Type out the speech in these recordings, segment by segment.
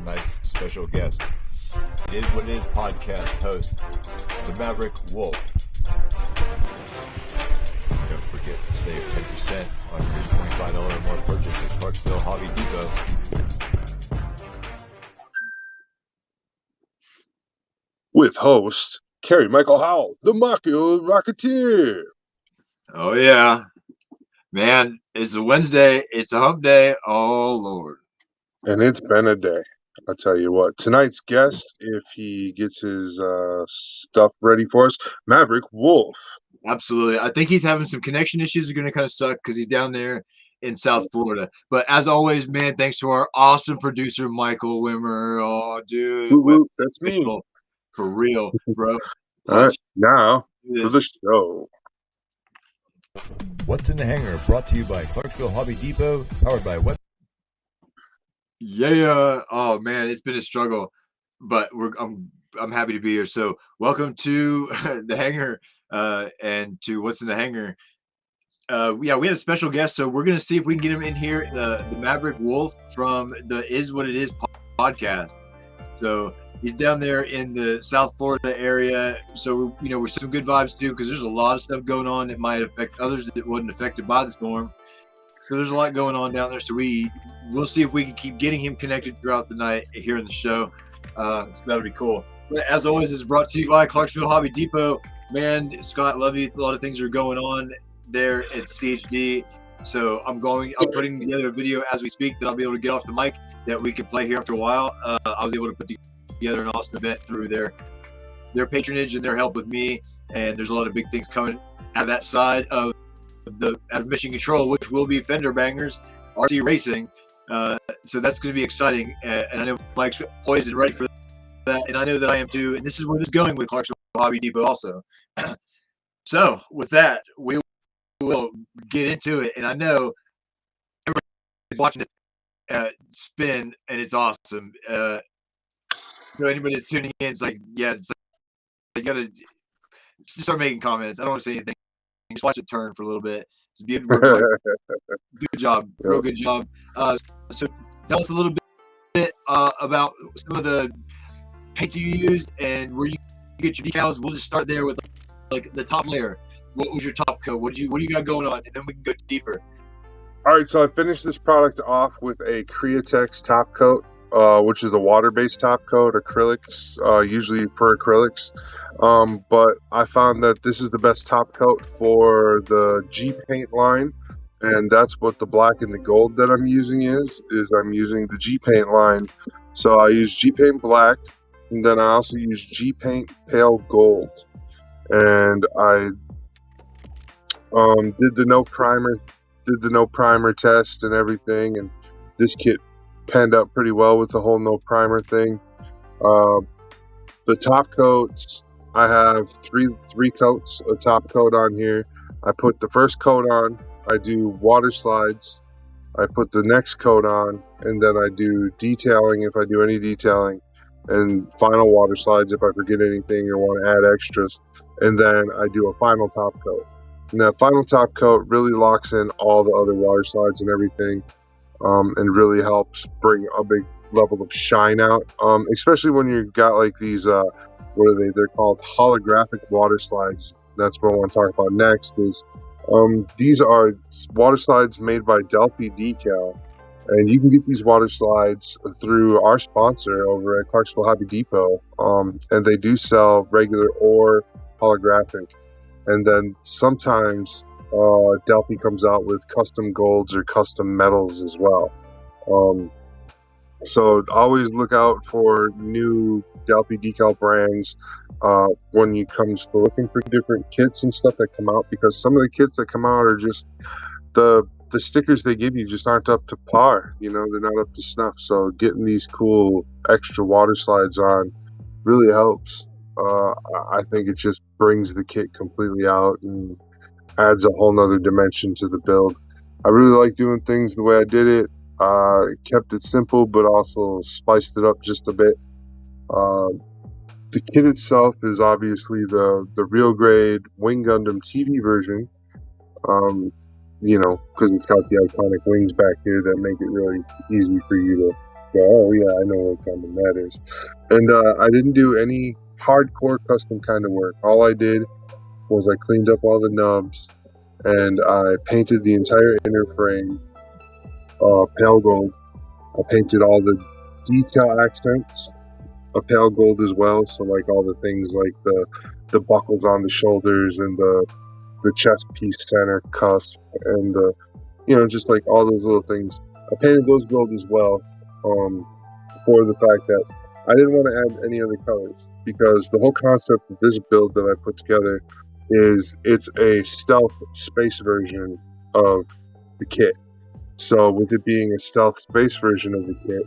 tonight's special guest. It Is What It Is podcast host, the Maverick Wolf. Don't forget to save 10% on your $25 or more purchase at Clarksville Hobby Depot. With host Kerry Michael Howell, the Model Rocketeer. Oh yeah, man! It's a Wednesday. It's a hump day. Oh Lord! And it's been a day. I'll tell you what. Tonight's guest, if he gets his stuff ready for us, Maverick Wolf. Absolutely. I think he's having some connection issues. Are going to kind of suck because he's down there in South Florida. But as always, man, thanks to our awesome producer Michael Wimmer. Oh, dude, That's me. For real, bro. All right, now for the show. What's in the Hangar, brought to you by Clarksville Hobby Depot, powered by Web. Yeah. Oh man, it's been a struggle, but I'm happy to be here. So welcome to the Hangar and to What's in the Hangar. We had a special guest, so we're gonna see if we can get him in here. The Maverick Wolf from the Is What It Is podcast. So he's down there in the South Florida area. So we're some good vibes too, because there's a lot of stuff going on that might affect others that wasn't affected by the storm. So there's a lot going on down there. So we'll see if we can keep getting him connected throughout the night here in the show. So that'll be cool. But as always, it's brought to you by Clarksville Hobby Depot. Man, Scott, love you. A lot of things are going on there at CHD. So I'm putting together a video as we speak that I'll be able to get off the mic that we can play here after a while. I was able to put together an awesome event through their patronage and their help with me. And there's a lot of big things coming out of that side of Mission Control, which will be fender bangers, RC racing. So that's going to be exciting. And I know Mike's poised and ready for that. And I know that I am too. And this is where this is going with Clarksville Hobby Depot also. So with that, we will get into it. And I know everybody's watching this spin, and it's awesome. So anybody that's tuning in, it's like, you gotta just start making comments. I don't want to say anything. Just watch it turn for a little bit. It's beautiful. Good job, real good job. So tell us a little bit about some of the paints you used and where you get your decals. We'll just start there with like the top layer. What was your top coat? What do you got going on? And then we can go deeper. All right, so I finished this product off with a Createx Top Coat, which is a water-based top coat, acrylics, usually for acrylics. But I found that this is the best top coat for the G-Paint line, and that's what the black and the gold that I'm using is I'm using the G-Paint line. So I use G-Paint black, and then I also use G-Paint pale gold. And I did the no primer test and everything, and this kit panned out pretty well with the whole no primer thing. The top coats, I have three coats of top coat on here. I put the first coat on, I do water slides, I put the next coat on, and then I do detailing if I do any detailing, and final water slides if I forget anything or want to add extras, and then I do a final top coat. And that final top coat really locks in all the other water slides and everything, and really helps bring a big level of shine out, especially when you've got like these, what are they? They're called holographic water slides. That's what I want to talk about next is, these are water slides made by Delphi Decal, and you can get these water slides through our sponsor over at Clarksville Hobby Depot, and they do sell regular or holographic. And then sometimes Delphi comes out with custom golds or custom metals as well. So always look out for new Delphi decal brands when you comes to looking for different kits and stuff that come out, because some of the kits that come out are just the stickers they give you just aren't up to par. They're not up to snuff. So getting these cool extra water slides on really helps. I think it just brings the kit completely out and adds a whole nother dimension to the build. I really like doing things the way I did it. Kept it simple, but also spiced it up just a bit. The kit itself is obviously the real grade Wing Gundam TV version, because it's got the iconic wings back here that make it really easy for you to Oh yeah, I know what Gundam that is. And I didn't do any hardcore custom kind of work. All I did was I cleaned up all the nubs and I painted the entire inner frame pale gold. I painted all the detail accents of pale gold as well. So like all the things like the buckles on the shoulders and the chest piece center cusp and the just like all those little things. I painted those gold as well. For the fact that I didn't want to add any other colors because the whole concept of this build that I put together is it's a stealth space version of the kit. So with it being a stealth space version of the kit,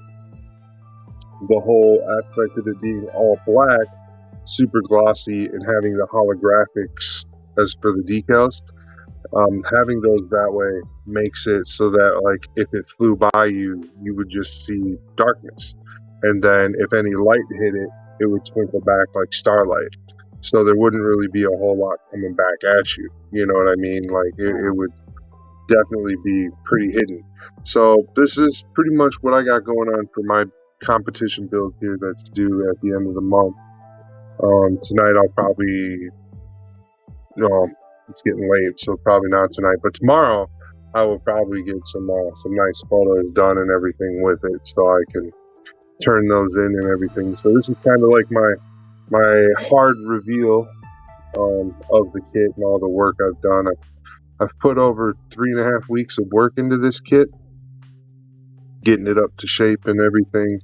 the whole aspect of it being all black, super glossy, and having the holographics as for the decals, having those that way makes it so that like if it flew by you, you would just see darkness, and then if any light hit it, it would twinkle back like starlight. So there wouldn't really be a whole lot coming back at you. You know what I mean? Like it would definitely be pretty hidden. So this is pretty much what I got going on for my competition build here that's due at the end of the month. Tonight I'll probably it's getting late, so probably not tonight. But tomorrow, I will probably get some nice photos done and everything with it, so I can turn those in and everything. So this is kind of like my hard reveal of the kit and all the work I've done. I've put over 3.5 weeks of work into this kit, getting it up to shape and everything,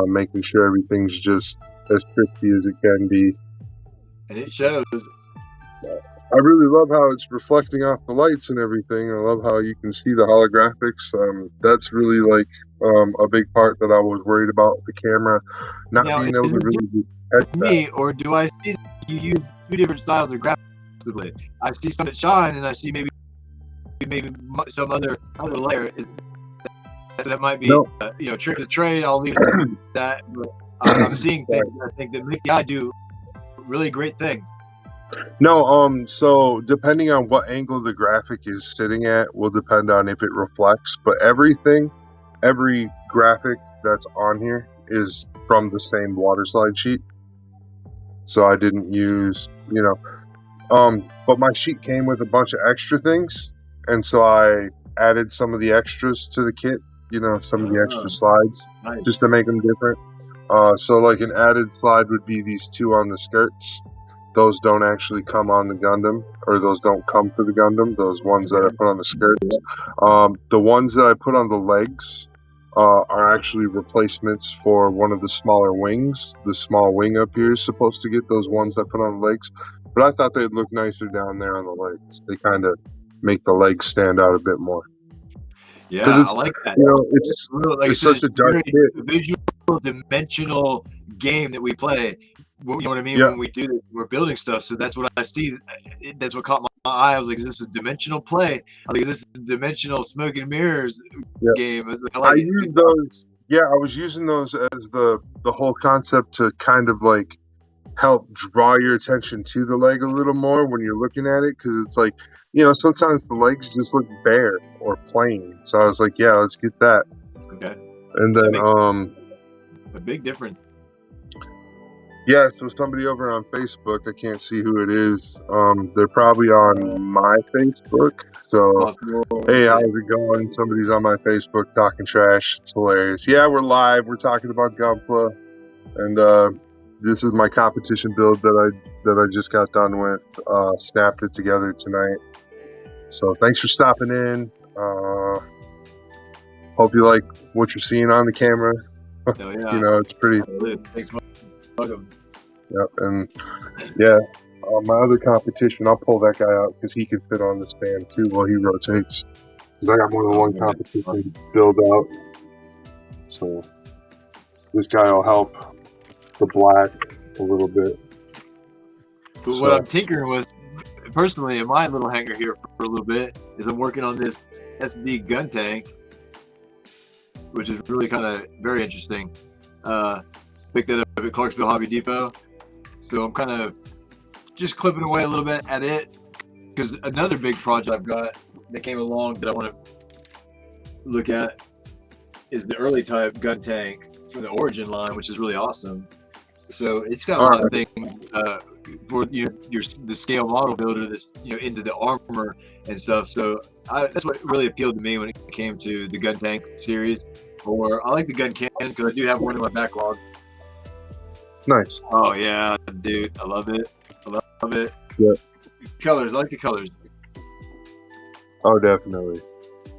making sure everything's just as crispy as it can be. And it shows. I really love how it's reflecting off the lights and everything. I love how you can see the holographics. That's really like a big part that I was worried about the camera not being able to really catch me, or do I see you use two different styles of graphics? I see some that shine, and I see maybe some other layer. That might be trick of the trade. I'll leave it at that. But I'm seeing things that I think that make the eye do really great things. No, so depending on what angle the graphic is sitting at will depend on if it reflects, but every graphic that's on here is from the same water slide sheet. So I didn't use, but my sheet came with a bunch of extra things, and so I added some of the extras to the kit, some of the extra slides, nice, just to make them different. So like an added slide would be these two on the skirts. Those don't actually come on the Gundam, or those don't come for the Gundam, those ones that I put on the skirts. The ones that I put on the legs are actually replacements for one of the smaller wings. The small wing up here is supposed to get those ones I put on the legs, but I thought they'd look nicer down there on the legs. They kind of make the legs stand out a bit more. Yeah, I like that. It's such a dark kit. Visual, dimensional game that we play. You know what I mean? Yeah. When we do this, we're building stuff. So that's what I see. That's what caught my eye. I was like, is this a dimensional play? I was like, is this a dimensional smoke and mirrors game? I use those. Yeah, I was using those as the whole concept to kind of like help draw your attention to the leg a little more when you're looking at it, because it's like, sometimes the legs just look bare or plain. So I was like, yeah, let's get that. Okay. And then a big difference. Yeah, so somebody over on Facebook, I can't see who it is. They're probably on my Facebook. So, hey, how's it going? Somebody's on my Facebook talking trash. It's hilarious. Yeah, we're live. We're talking about Gunpla, and this is my competition build that I just got done with. Snapped it together tonight. So thanks for stopping in. Hope you like what you're seeing on the camera. Oh, yeah. It's pretty. Thanks, welcome. Yep, and yeah, my other competition, I'll pull that guy out because he can fit on the stand too while he rotates. Because I got more than one competition build out. So this guy will help the black a little bit. But what I'm tinkering with personally in my little hangar here for a little bit is I'm working on this SD gun tank, which is really kind of very interesting. Picked that up at Clarksville Hobby Depot. So I'm kind of just clipping away a little bit at it, because another big project I've got that came along that I want to look at is the early type gun tank from the Origin line, which is really awesome. So it's got a lot of things for the scale model builder that's into the armor and stuff. So that's what really appealed to me when it came to the gun tank series. Or I like the gun cannon because I do have one in my backlog. Nice. Oh yeah, dude, I love it. I love it. Yeah. Colors, I like the colors. Oh, definitely.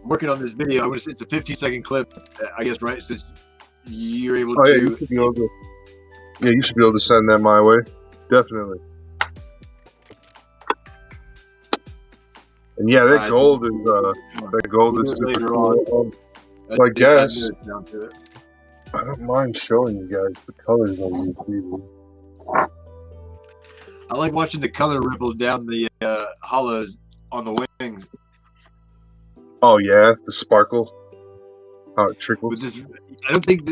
I'm working on this video. It's a 15-second clip, I guess, right? Since you're able Oh to. yeah, you should be able to. Yeah, you should be able to send that my way. Definitely. And yeah, that gold is super cool. So I guess I don't mind showing you guys the colors on YouTube. I like watching the color ripple down the hollows on the wings. Oh yeah, the sparkle, how it trickles. With this, I don't think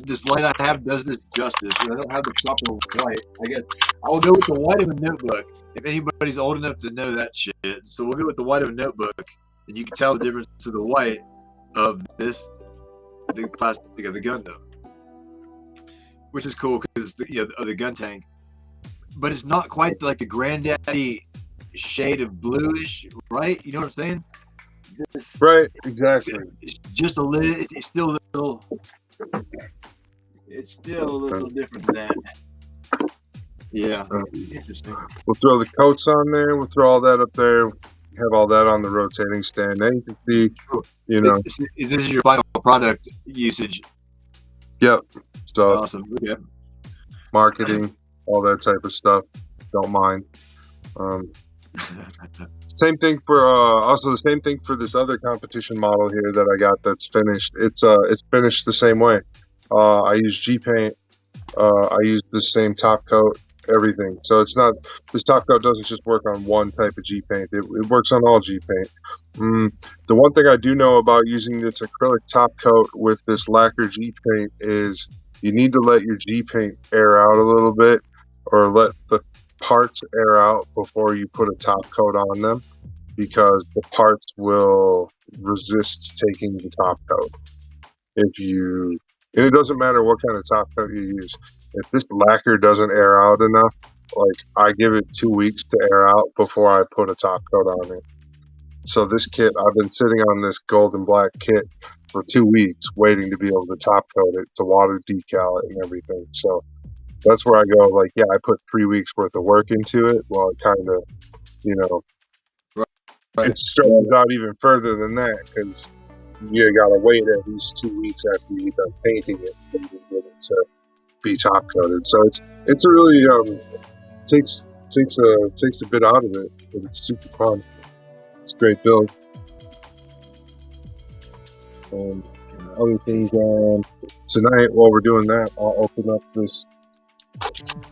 this light I have does this justice. I don't have the proper white. I guess I will go with the white of a notebook. If anybody's old enough to know that shit, so we'll go with the white of a notebook, and you can tell the difference to the white of the plastic of the Gundam, which is cool because of the gun tank. But it's not quite like the granddaddy shade of bluish, right? You know what I'm saying? Right, exactly. It's just a little. It's still a little. It's still a little different than that. Yeah, interesting. We'll throw the coats on there. We'll throw all that up there. Have all that on the rotating stand. Then you can see, This is your final product usage. Yep. So Awesome. Okay. marketing, all that type of stuff. Don't mind. Same thing for also the same thing for this other competition model here that I got that's finished. It's finished the same way. I use G paint. I use the same top coat, everything. So it's not, this top coat doesn't just work on one type of G paint. It works on all G paint. The one thing I do know about using this acrylic top coat with this lacquer G paint is you need to let your G paint air out a little bit, or let the parts air out before you put a top coat on them, because the parts will resist taking the top coat. And it doesn't matter what kind of top coat you use. If this lacquer doesn't air out enough, like, I give it 2 weeks to air out before I put a top coat on it. So this kit, I've been sitting on this gold and black kit for 2 weeks waiting to be able to top coat it, to water decal it and everything. So that's where I go, like, yeah, I put 3 weeks worth of work into it. Well, it kind of, Right. it stretches out even further than that, because you got to wait at least 2 weeks after you're done painting it to get it to be top coated. So it's a really takes a bit out of it, but it's super fun. It's a great build. Other things tonight, while we're doing that, I'll open up this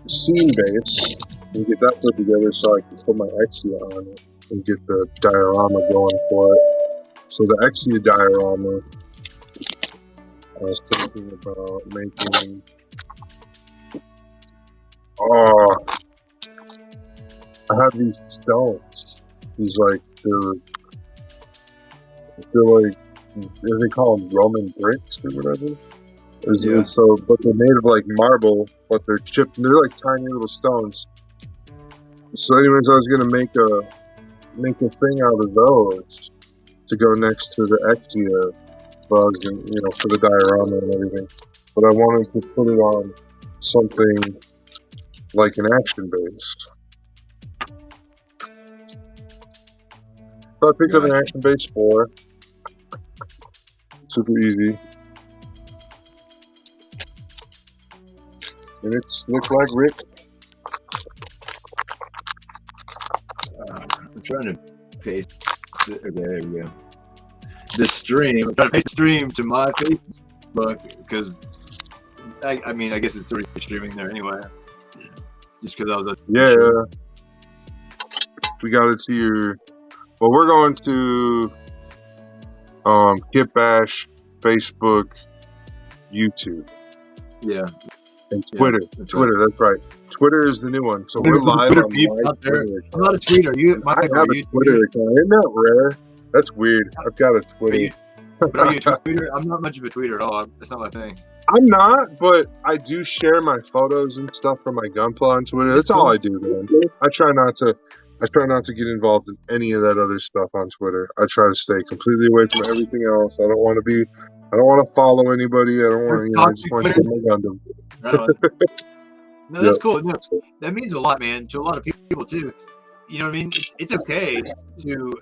scene base and get that put together so I can put my Exia on it and get the diorama going for it. So the Exia diorama, I was thinking about making. I have these stones. These they're like, they call them Roman bricks or whatever. Yeah. So, but they're made of like marble, but they're chipped. They're like tiny little stones. So, anyways, I was gonna make a thing out of those to go next to the Exia bugs, and for the diorama and everything. But I wanted to put it on something like an action base. So I picked up an action base 4. Super easy. And it's looked like Rick. I'm trying to paste it. Okay, there we go. The stream. I'm trying to paste the stream to my Facebook because I mean, I guess it's already streaming there anyway. Just because I was. We got it to your. Well, we're going to Kit Bash, Facebook, YouTube. Yeah. And Twitter. Yeah, Twitter, right. That's right. Twitter is the new one. So we're live on my Twitter account. I'm not a tweeter. I have a Twitter account. Isn't that rare? That's weird. I've got a Twitter. But are you a tweeter? I'm not much of a tweeter at all. That's not my thing. I'm not, but I do share my photos and stuff from my gunpla on Twitter. That's all I do, man. I try not to get involved in any of that other stuff on Twitter. I try to stay completely away from everything else. I don't want to follow anybody. I don't want to, I just want to shoot my Gundam. No, that's cool. No, that means a lot, man, to a lot of people too. You know what I mean? It's okay to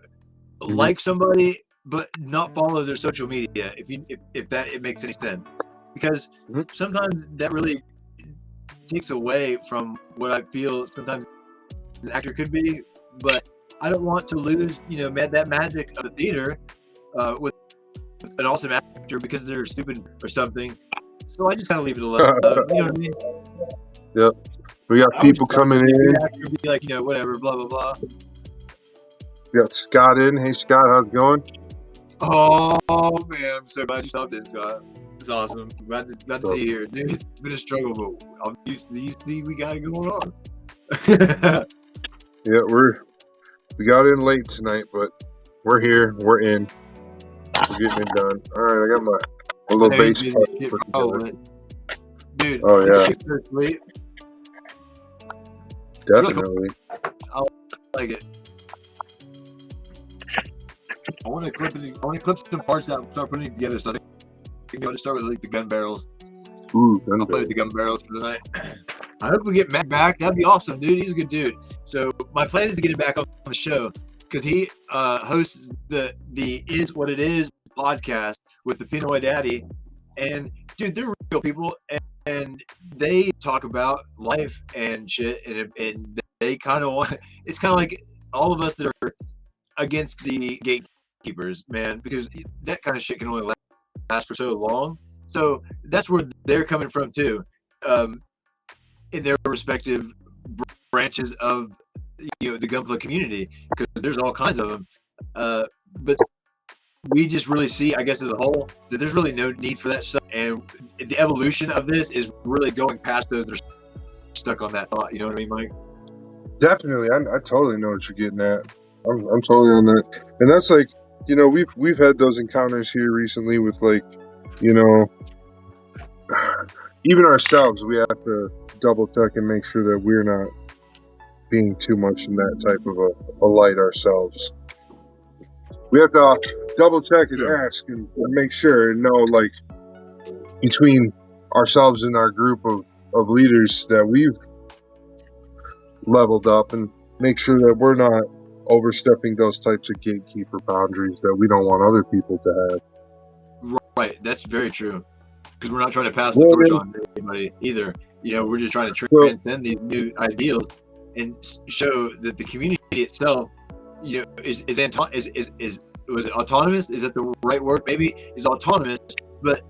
like somebody but not follow their social media if it makes any sense, because sometimes that really takes away from what I feel sometimes an actor could be. But I don't want to lose, that magic of the theater with an awesome actor because they're stupid or something. So I just kind of leave it alone. You know what I mean? Yep. We got people coming in. Be like, whatever, blah blah blah. We got Scott in. Hey Scott, how's it going? Oh man, I'm so glad you stopped in, Scott. It's awesome. Glad to see you here, dude. It's been a struggle, but I'm used to these things we got it going on. Yeah, we got in late tonight, but we're here. We're in. We're getting it done. All right, I got my little bass part. Dude. Oh yeah. Sweet. Definitely. I like it. I want to clip some parts out and start putting it together. So I think I'll just start with like the gun barrels. Ooh, I'll play with the gun barrels for the night. I hope we get Matt back. That'd be awesome, dude. He's a good dude. So my plan is to get him back on the show because he hosts the Is What It Is podcast with the Pinoy Daddy, and dude, they're real people, and they talk about life and shit, and they kind of want. It's kind of like all of us that are against the gatekeepers, man, because that kind of shit can only last for so long. So that's where they're coming from too, in their respective branches of the gunpla community, because there's all kinds of them. But we just really see, I guess, as a whole, that there's really no need for that stuff, and the evolution of this is really going past those that are stuck on that thought. You know what I mean, Mike? Definitely, I totally know what you're getting at. I'm totally on that, and that's like, we've had those encounters here recently with like, even ourselves, we have to double check and make sure that we're not being too much in that type of a light ourselves. We have to double check and ask and make sure and know, like, between ourselves and our group of leaders that we've leveled up, and make sure that we're not overstepping those types of gatekeeper boundaries that we don't want other people to have. Right, that's very true. Because we're not trying to pass the torch on to anybody either. We're just trying to transcend these new ideals and show that the community itself, is was it autonomous? Is that the right word? Maybe is autonomous, but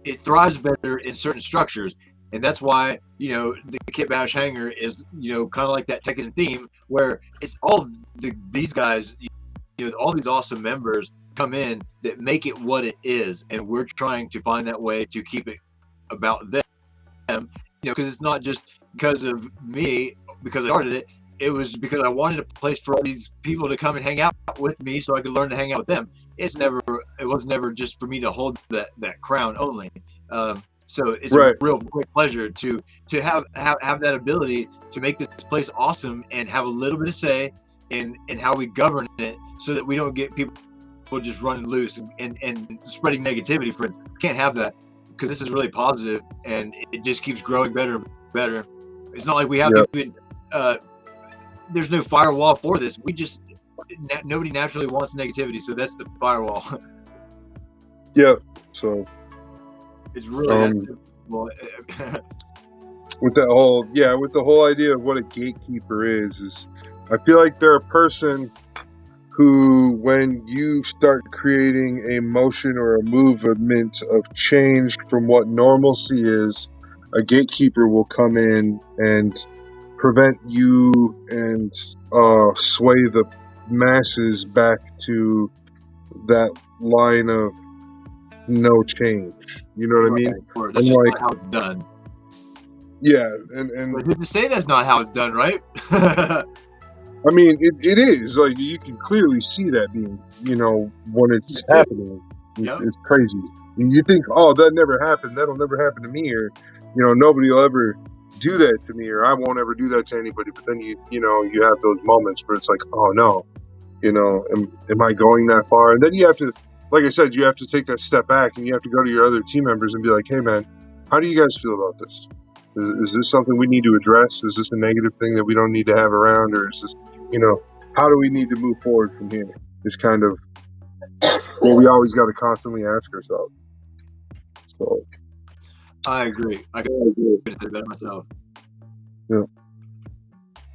it thrives better in certain structures, and that's why the Kit Bash Hangar is kind of like that Tekken theme, where it's all these guys, all these awesome members come in that make it what it is, and we're trying to find that way to keep it about them, because it's not just because of me, because I started it. It was because I wanted a place for all these people to come and hang out with me, so I could learn to hang out with them. It was never just for me to hold that crown only. So it's a real great pleasure to have that ability to make this place awesome and have a little bit of say in how we govern it, so that we don't get people just running loose and spreading negativity. For instance, can't have that, because this is really positive and it just keeps growing better and better. It's not like we have to even, there's no firewall for this. We just nobody naturally wants negativity, so that's the firewall. Yeah. So it's really with the whole idea of what a gatekeeper is I feel like they're a person who, when you start creating a motion or a movement of change from what normalcy is, a gatekeeper will come in and prevent you and sway the masses back to that line of no change. You know what I mean? That's just not how it's done. Yeah, and but to say that's not how it's done, right? I mean, it is like, you can clearly see that being, when it's happening. Yep. It's crazy. You think, oh, that never happened. That'll never happen to me, or nobody will ever do that to me, or I won't ever do that to anybody. But then you have those moments where it's like, oh no, am I going that far? And then you have to, like I said, you have to take that step back and you have to go to your other team members and be like, hey man, how do you guys feel about this? Is this something we need to address? Is this a negative thing that we don't need to have around, or is this, how do we need to move forward from here? Is kind of what we always got to constantly ask ourselves. So I agree. I couldn't say it better myself. Yeah.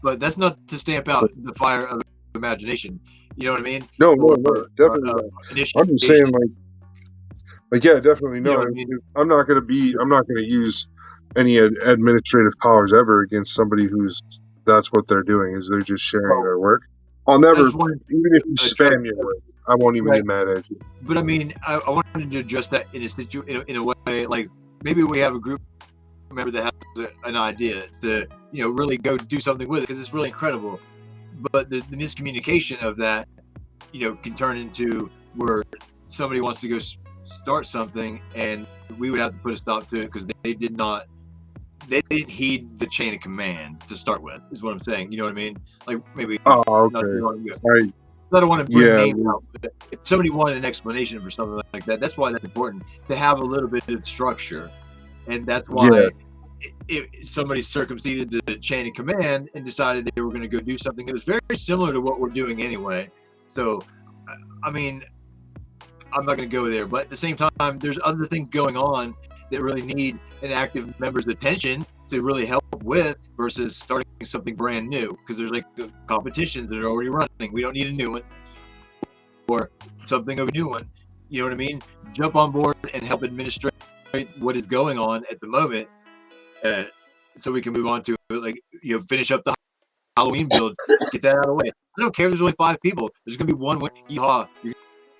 But that's not to stamp out the fire of imagination. You know what I mean? No, definitely not. I'm just saying, like yeah, definitely no. You know what I mean? I'm not gonna use any administrative powers ever against somebody that's what they're doing, is they're just sharing their work. I'll never, even if you spam your work, I won't even get mad at you. But I mean, I wanted to address that in a way, like maybe we have a group member that has an idea to really go do something with it because it's really incredible. But the miscommunication of that, can turn into where somebody wants to go start something, and we would have to put a stop to it because they didn't heed the chain of command to start with, is what I'm saying. You know what I mean? Like maybe. Oh, okay. I don't want to bring names out, but if somebody wanted an explanation for something like that, that's why that's important to have a little bit of structure, and that's why if somebody circumvented the chain of command and decided they were going to go do something that was very similar to what we're doing anyway. So, I mean, I'm not going to go there, but at the same time, there's other things going on that really need an active member's attention to really help with versus starting something brand new, because there's like competitions that are already running. We don't need a new one or something of a new one. You know what I mean? Jump on board and help administrate what is going on at the moment, so we can move on to finish up the Halloween build, get that out of the way. I don't care if there's only 5 people. There's gonna be one win. Yeehaw! You're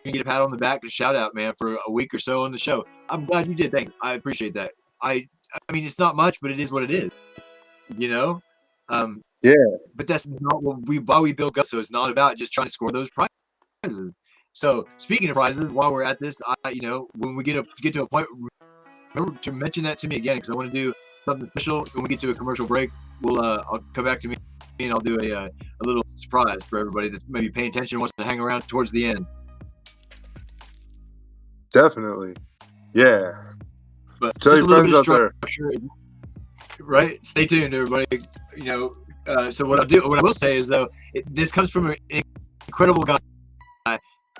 gonna get a pat on the back and a shout out, man, for a week or so on the show. I'm glad you did. Thanks. I appreciate that. I mean, it's not much, but it is what it is. But that's not why we built Go. So it's not about just trying to score those prizes. So speaking of prizes, while we're at this, when we get to a point, remember to mention that to me again, because I want to do something special. When we get to a commercial break, I'll come back to me and I'll do a little surprise for everybody that's maybe paying attention and wants to hang around towards the end. Definitely, yeah. But tell your friends out there, right? Stay tuned, everybody. So what I will say is, though, this comes from an incredible guy.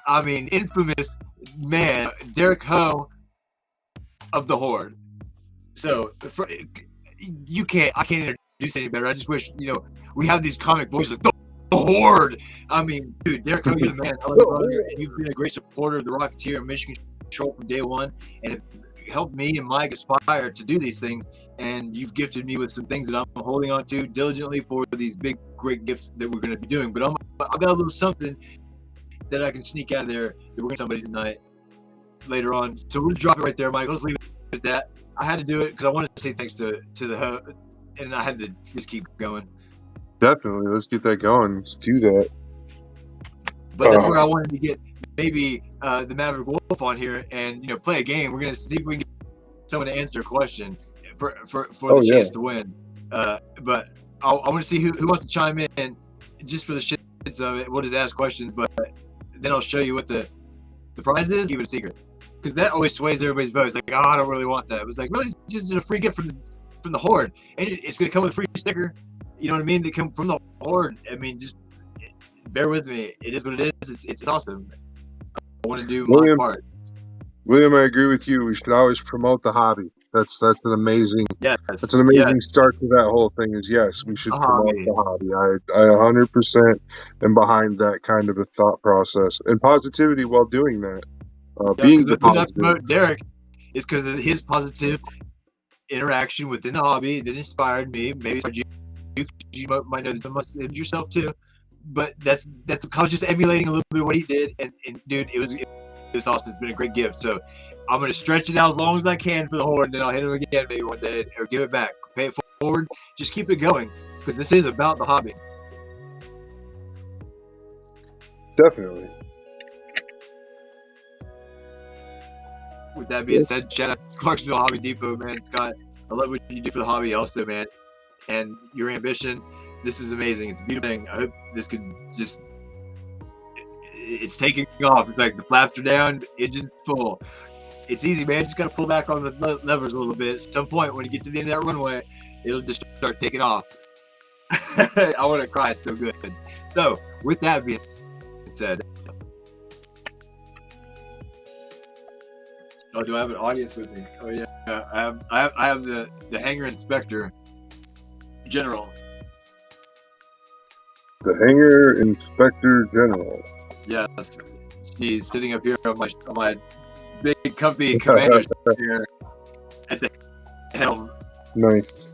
I mean, infamous man, Derek Ho of the Horde. So I can't introduce any better. I just wish we have these comic voices. The Horde. I mean, dude, Derek Ho, you're the man. I love you, brother, and you've been a great supporter of the Rocketeer and Mission Control from day one, and have helped me and Mike aspire to do these things. And you've gifted me with some things that I'm holding on to diligently for these big, great gifts that we're going to be doing. But I've got a little something that I can sneak out of there that we're going to somebody tonight later on. So we'll drop it right there, Mike. Let's leave it at that. I had to do it because I wanted to say thanks to the host, and I had to just keep going. Definitely, let's get that going. Let's do that. But that's where I wanted to get maybe the Maverick Wolf on here and play a game. We're gonna see if we can get someone to answer a question for the chance to win. But I want to see who wants to chime in just for the shits of it. We'll just ask questions, but then I'll show you what the prize is. Keep it a secret, because that always sways everybody's vote. It's like, oh, I don't really want that. It was like, really, it's just a free gift from the Horde, and it's gonna come with a free sticker. You know what I mean? They come from the Horde. I mean, just bear with me. It is what it is. It's awesome. I want to do my part. William, I agree with you. We should always promote the hobby. That's an amazing. Yes. That's an amazing start to that whole thing. Is yes, we should promote the hobby. I 100% am behind that kind of a thought process and positivity while doing that. Being the reason I promote Derek is because of his positive interaction within the hobby that inspired me. Maybe you might know that yourself too. But that's I was just emulating a little bit of what he did, and dude, it was awesome. It's been a great gift. So I'm gonna stretch it out as long as I can for the Horde, and then I'll hit him again maybe one day or give it back. Pay it forward. Just keep it going, because this is about the hobby. Definitely. with that being said, shout out to Clarksville Hobby Depot, man. Scott, I love what you do for the hobby also, man. And your ambition, this is amazing. It's a beautiful thing. I hope this could just, it's taking off. It's like the flaps are down, engine's full. It's easy, man. Just got to pull back on the levers a little bit. At some point, when you get to the end of that runway, it'll just start taking off. I want to cry. It's so good. So, with that being said, oh, do I have an audience with me? Oh yeah, I have the Hangar Inspector General. The Hangar Inspector General. Yes, she's sitting up here on my big comfy commander here at the helm. Nice.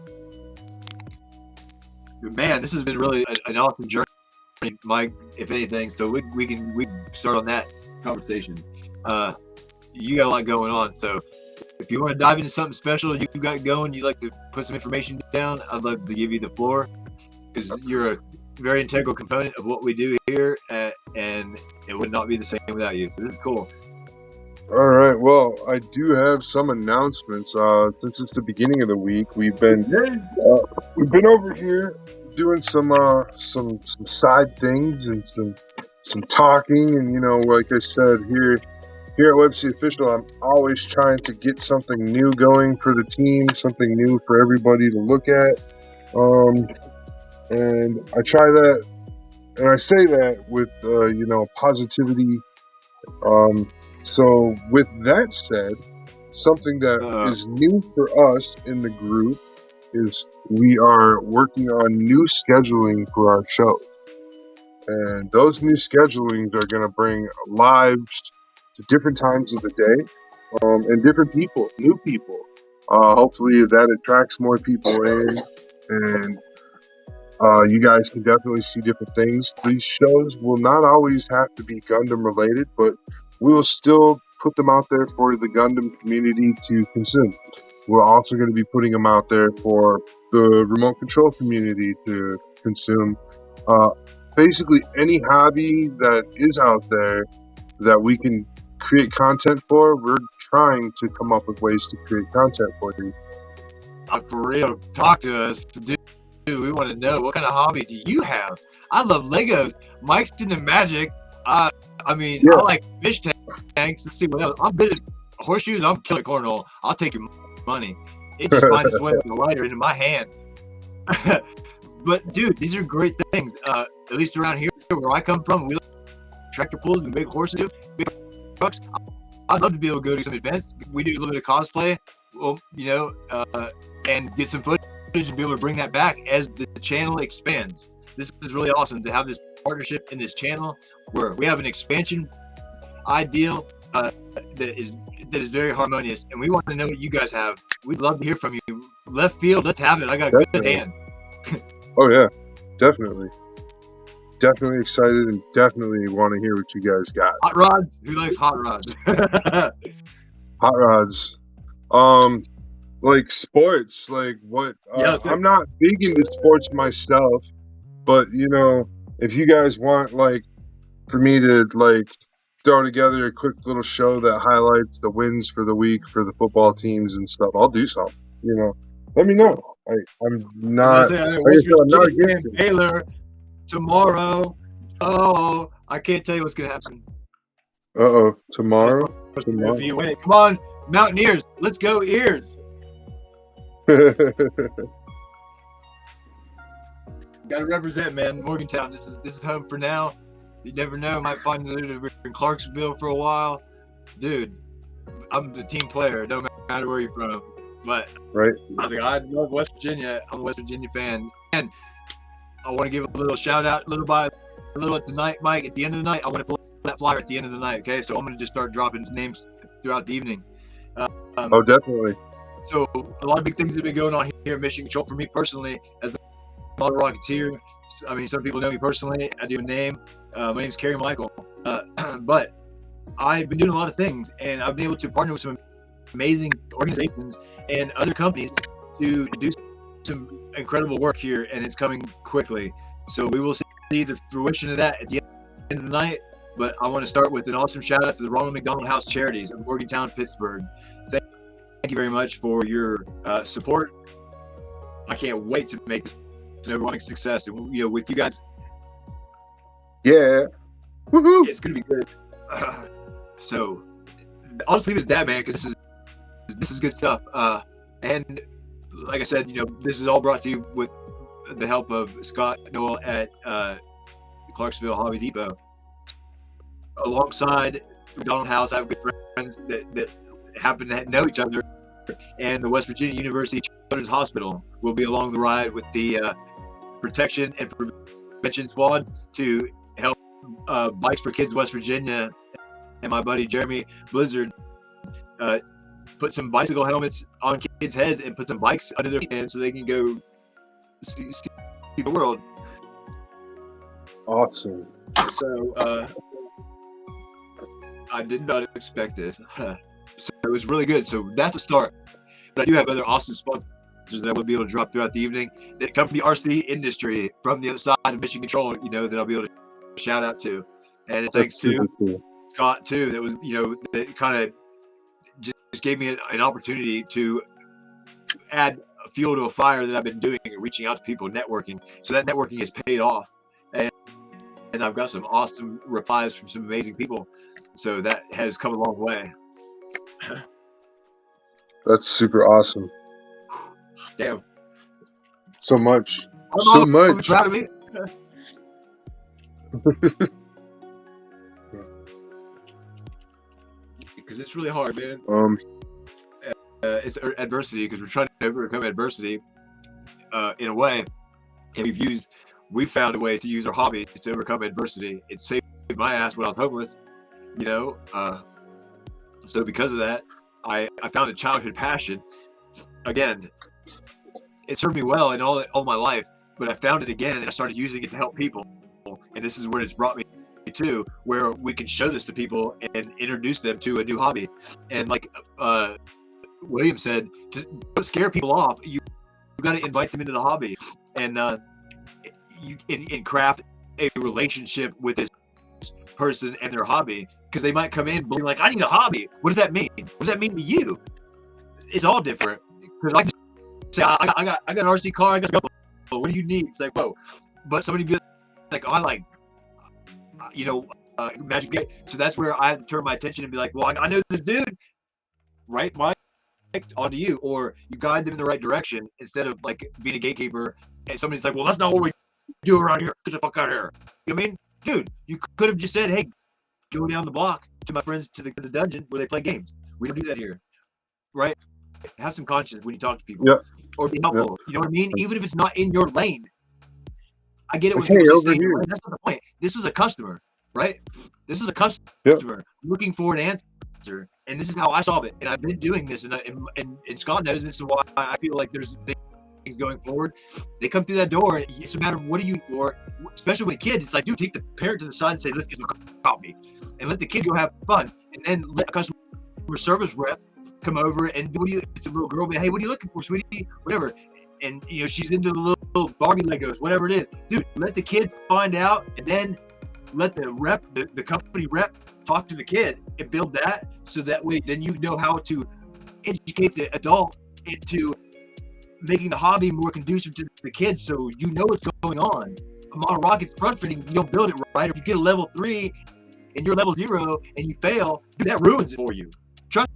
Man, this has been really an awesome journey, Mike. If anything, so we can start on that conversation. You got a lot going on, so if you want to dive into something special you got going, you'd like to put some information down, I'd love to give you the floor, because you're a very integral component of what we do here, and it would not be the same without you. So this is cool. All right. Well, I do have some announcements. Since it's the beginning of the week, we've been over here doing some side things and some talking, and like I said, here at Website Official, I'm always trying to get something new going for the team, something new for everybody to look at. And I try that, and I say that with positivity. So with that said, something that is new for us in the group is we are working on new scheduling for our shows. And those new schedulings are going to bring lives to different times of the day, and different people, new people. Hopefully that attracts more people in, and you guys can definitely see different things. These shows will not always have to be Gundam related, but we will still put them out there for the Gundam community to consume. We're also going to be putting them out there for the remote control community to consume. Basically, any hobby that is out there that we can create content for, we're trying to come up with ways to create content for you. For real, talk to us. Dude, we want to know, what kind of hobby do you have? I love Legos. Mike's into magic. I like fish tanks. Let's see what else. I'm good at horseshoes. I'm killer cornhole. I'll take your money. It just finds its way like a lighter into my hand. But dude, these are great things. At least around here where I come from, we like tractor pulls and big horses, big trucks. I'd love to be able to go to some events. We do a little bit of cosplay, and get some footage and be able to bring that back as the channel expands. This is really awesome to have this partnership in this channel where we have an expansion ideal that is very harmonious, and we want to know what you guys have. We'd love to hear from you. Left field, let's have it. I got a good hand. Oh yeah, definitely excited, and definitely want to hear what you guys got. Hot rods? Who likes hot rods? Hot rods. Like sports, like what? I'm not big into sports myself, but if you guys want, like, for me to throw together a quick little show that highlights the wins for the week for the football teams and stuff, I'll do something. Let me know. I'm not. I'm not against it. Baylor tomorrow. Oh, I can't tell you what's gonna happen. Tomorrow. If you win, come on, Mountaineers, let's go Ears. Gotta represent, man. Morgantown. This is home for now. You never know. Might find you in Clarksville for a while, dude. I'm the team player. No matter where you're from. But right. I was like, I love West Virginia. I'm a West Virginia fan, and I want to give a little shout out, little by little tonight, Mike. At the end of the night, I want to pull that flyer at the end of the night. Okay, so I'm gonna just start dropping names throughout the evening. Oh, definitely. So a lot of big things have been going on here at Mission Control for me personally as the Model Rocketeer. I mean, some people know me personally. I do a name. My name's Kerry Michael. But I've been doing a lot of things, and I've been able to partner with some amazing organizations and other companies to do some incredible work here, and it's coming quickly. So we will see the fruition of that at the end of the night. but I want to start with an awesome shout out to the Ronald McDonald House Charities of Morgantown, Pittsburgh. Thank you very much for your support. I can't wait to make this an overwhelming success, and with you guys, Yeah. Woohoo! it's gonna be good. So I'll just leave it at that, man, because this is good stuff. And like I said, this is all brought to you with the help of Scott Noel at Clarksville Hobby Depot. Alongside McDonald House, I have good friends that happen to know each other, and the West Virginia University Children's Hospital will be along the ride with the Protection and Prevention Squad to help Bikes for Kids West Virginia and my buddy Jeremy Blizzard put some bicycle helmets on kids' heads and put some bikes under their hands so they can go see the world. Awesome. So I did not expect this. So it was really good. So that's a start. But I do have other awesome sponsors that we'll be able to drop throughout the evening that come from the RC industry from the other side of Mission Control, that I'll be able to shout out to. And thanks to Scott too, that was, that kind of just gave me an opportunity to add fuel to a fire that I've been doing and reaching out to people, networking. So that networking has paid off. And I've got some awesome replies from some amazing people. So that has come a long way. That's super awesome. Damn. So much. So much. Proud of me. Because it's really hard, man. It's adversity, because we're trying to overcome adversity in a way, and we've found a way to use our hobbies to overcome adversity. It saved my ass when I was homeless, so because of that, I found a childhood passion. Again, it served me well in all my life, but I found it again and I started using it to help people. And this is where it's brought me to, where we can show this to people and introduce them to a new hobby. And like William said, to don't scare people off, you got to invite them into the hobby and you craft a relationship with this person and their hobby, because they might come in being like, I need a hobby. What does that mean? What does that mean to you? It's all different. Because I can say, I got an RC car, I got a couple. What do you need? It's like, whoa. But somebody be like, I like, Magic Gate. So that's where I have to turn my attention and be like, well, I know this dude, right? Mike, onto you. Or you guide them in the right direction instead of like being a gatekeeper. And somebody's like, well, that's not what we do around here. Get the fuck out of here. You know what I mean? Dude, you could have just said, hey, go down the block to my friends to the dungeon where they play games. We don't do that here, right? Have some conscience when you talk to people, or be helpful. You know what I mean? Even if it's not in your lane. I get it when people say, that's not the point. This is a customer, right? This is a customer looking for an answer, and this is how I solve it. And I've been doing this, and Scott knows this is why I feel like there's things going forward. They come through that door, and it's a matter of what do you, or especially with a kid, it's like, dude, take the parent to the side and say, let's get some coffee, and let the kid go have fun, and then let a customer service rep come over and it's a little girl, hey, what are you looking for, sweetie? Whatever. And she's into the little Barbie Legos, whatever it is. Dude, let the kid find out, and then let the rep, the company rep, talk to the kid and build that, so that way then you know how to educate the adult into making the hobby more conducive to the kids, so you know what's going on. A model rocket's frustrating if you don't build it right. If you get a level 3 and you're level 0 and you fail, dude, that ruins it for you. Trust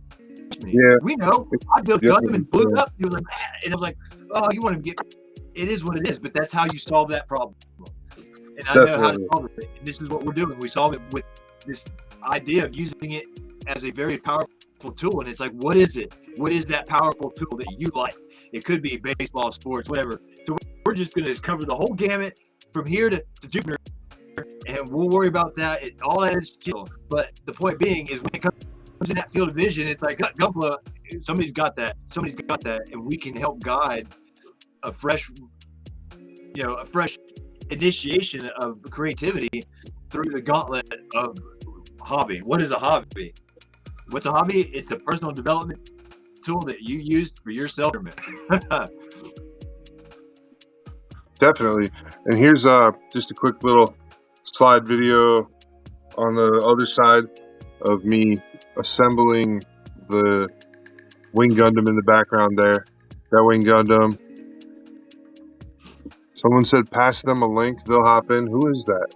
me. Yeah. We know. I built Gundam and blew it up. You were like, and I was like, oh, you want to get, it is what it is, but that's how you solve that problem. And I know how to solve it. And this is what we're doing. We solve it with this idea of using it as a very powerful tool. And it's like, what is it? What is that powerful tool that you like? It could be baseball, sports, whatever. So we're just going to cover the whole gamut from here to Jupiter, and we'll worry about that. All that is chill. But the point being is, when it comes in that field of vision, it's like, Gunpla, somebody's got that. Somebody's got that, and we can help guide a fresh initiation of creativity through the gauntlet of hobby. What is a hobby? What's a hobby? It's a personal development tool that you use for yourself. Definitely. And here's just a quick little slide video on the other side of me assembling the Wing Gundam in the background there. That Wing Gundam. Someone said pass them a link, they'll hop in. Who is that?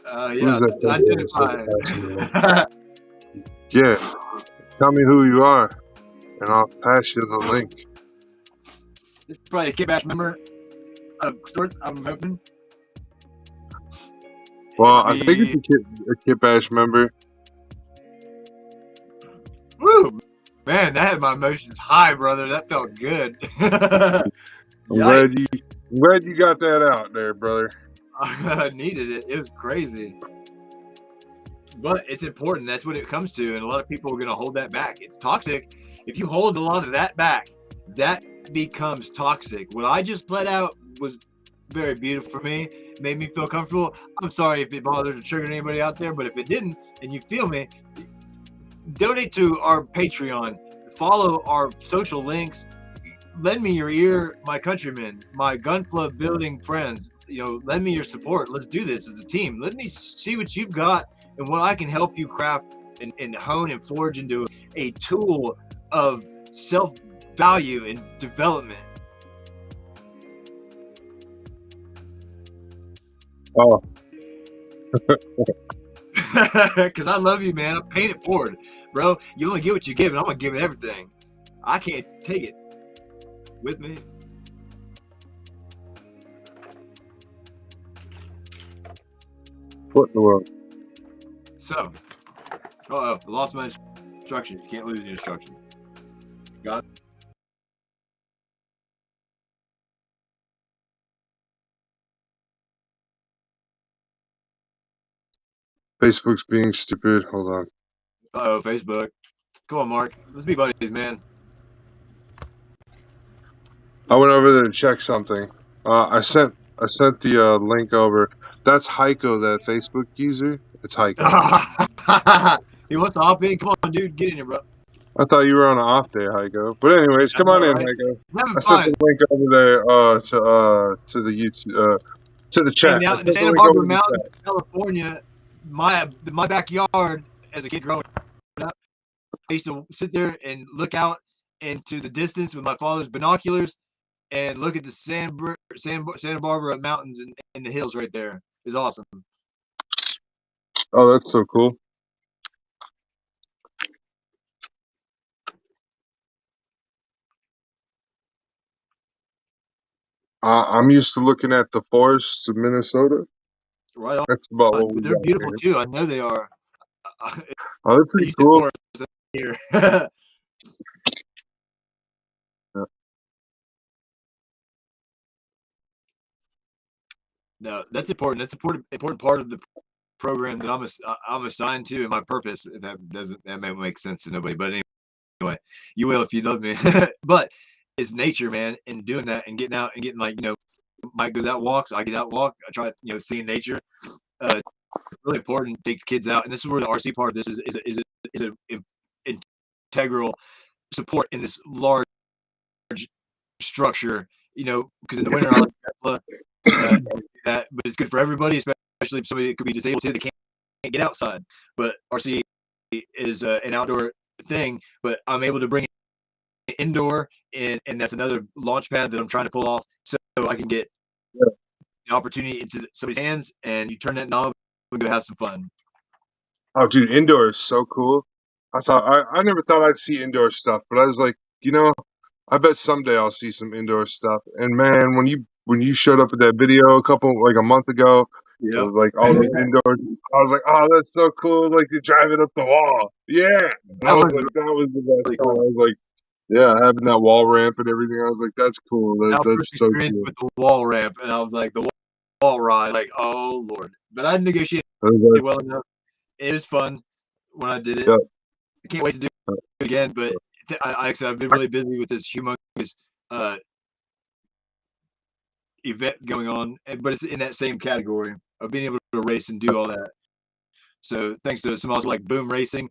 Who Yeah, is that person that said pass them a link? Yeah, tell me who you are, and I'll pass you the link. It's probably a kickback member of sorts, I'm hoping. Well, I think it's a Kit Bash member. Woo! Man, that had my emotions high, brother. That felt good. I'm glad you got that out there, brother. I needed it. It was crazy. But it's important. That's what it comes to. And a lot of people are going to hold that back. It's toxic. If you hold a lot of that back, that becomes toxic. What I just let out was very beautiful for me. It made me feel comfortable. I'm sorry if it bothered to trigger anybody out there, but if it didn't and you feel me, donate to our Patreon. Follow our social links. Lend me your ear, my countrymen, my gun club building friends. Lend me your support. Let's do this as a team. Let me see what you've got and what I can help you craft and hone and forge into a tool of self-value and development. Oh. Because I love you, man. I'm paying it forward, bro. You only get what you give, and I'm going to give it everything. I can't take it with me. What in the world? So, I lost my instructions. You can't lose your instructions. Got it? Facebook's being stupid. Hold on. Uh-oh, Facebook. Come on, Mark. Let's be buddies, man. I went over there to check something. I sent the link over. That's Hiko, that Facebook user. It's Hiko. He wants to hop in. Come on, dude. Get in here, bro. I thought you were on an off day, Hiko. But anyways, come on in, Hiko. Having I sent fun. the link over there to the YouTube to the chat. Hanging out in the Santa Barbara Mountains, California. My backyard as a kid growing up. I used to sit there and look out into the distance with my father's binoculars and look at the Santa Barbara Mountains and the hills right there. It's awesome. Oh, that's so cool. I'm used to looking at the forests of Minnesota. Right on. That's about what we They're got beautiful here. too. I know they are. Oh, they're pretty cool. Here. Yeah. No, that's important. That's important part of the program that I'm assigned to, and my purpose. That may make sense to nobody, but anyway, you will if you love me. But it's nature, man, and doing that and getting out and getting Mike goes out walks. I get out walk. I try seeing nature. It's really important. Take the kids out, and this is where the RC part of this is an integral support in this large structure. Because in the winter I like Tesla, that, but it's good for everybody, especially if somebody that could be disabled too. They can't get outside, but RC is an outdoor thing. But I'm able to bring it indoor, and that's another launch pad that I'm trying to pull off, so I can get the opportunity into somebody's hands, and you turn that knob and go have some fun. Oh, dude, indoor is so cool. I never thought I'd see indoor stuff, but I was like, I bet someday I'll see some indoor stuff. And man, when you showed up with that video a month ago, Yeah, like all the indoors, I was like, oh, that's so cool! Like to drive it up the wall. Yeah, that was the best part. I was like, yeah, having that wall ramp and everything. I was like, that's cool. That's so cool. With the wall ramp, and I was like, the wall ride, like, oh Lord! But I negotiated well enough. It was fun when I did it. Yeah. I can't wait to do it again. But I've been really busy with this humongous event going on, but it's in that same category of being able to race and do all that. So thanks to some also like Boom Racing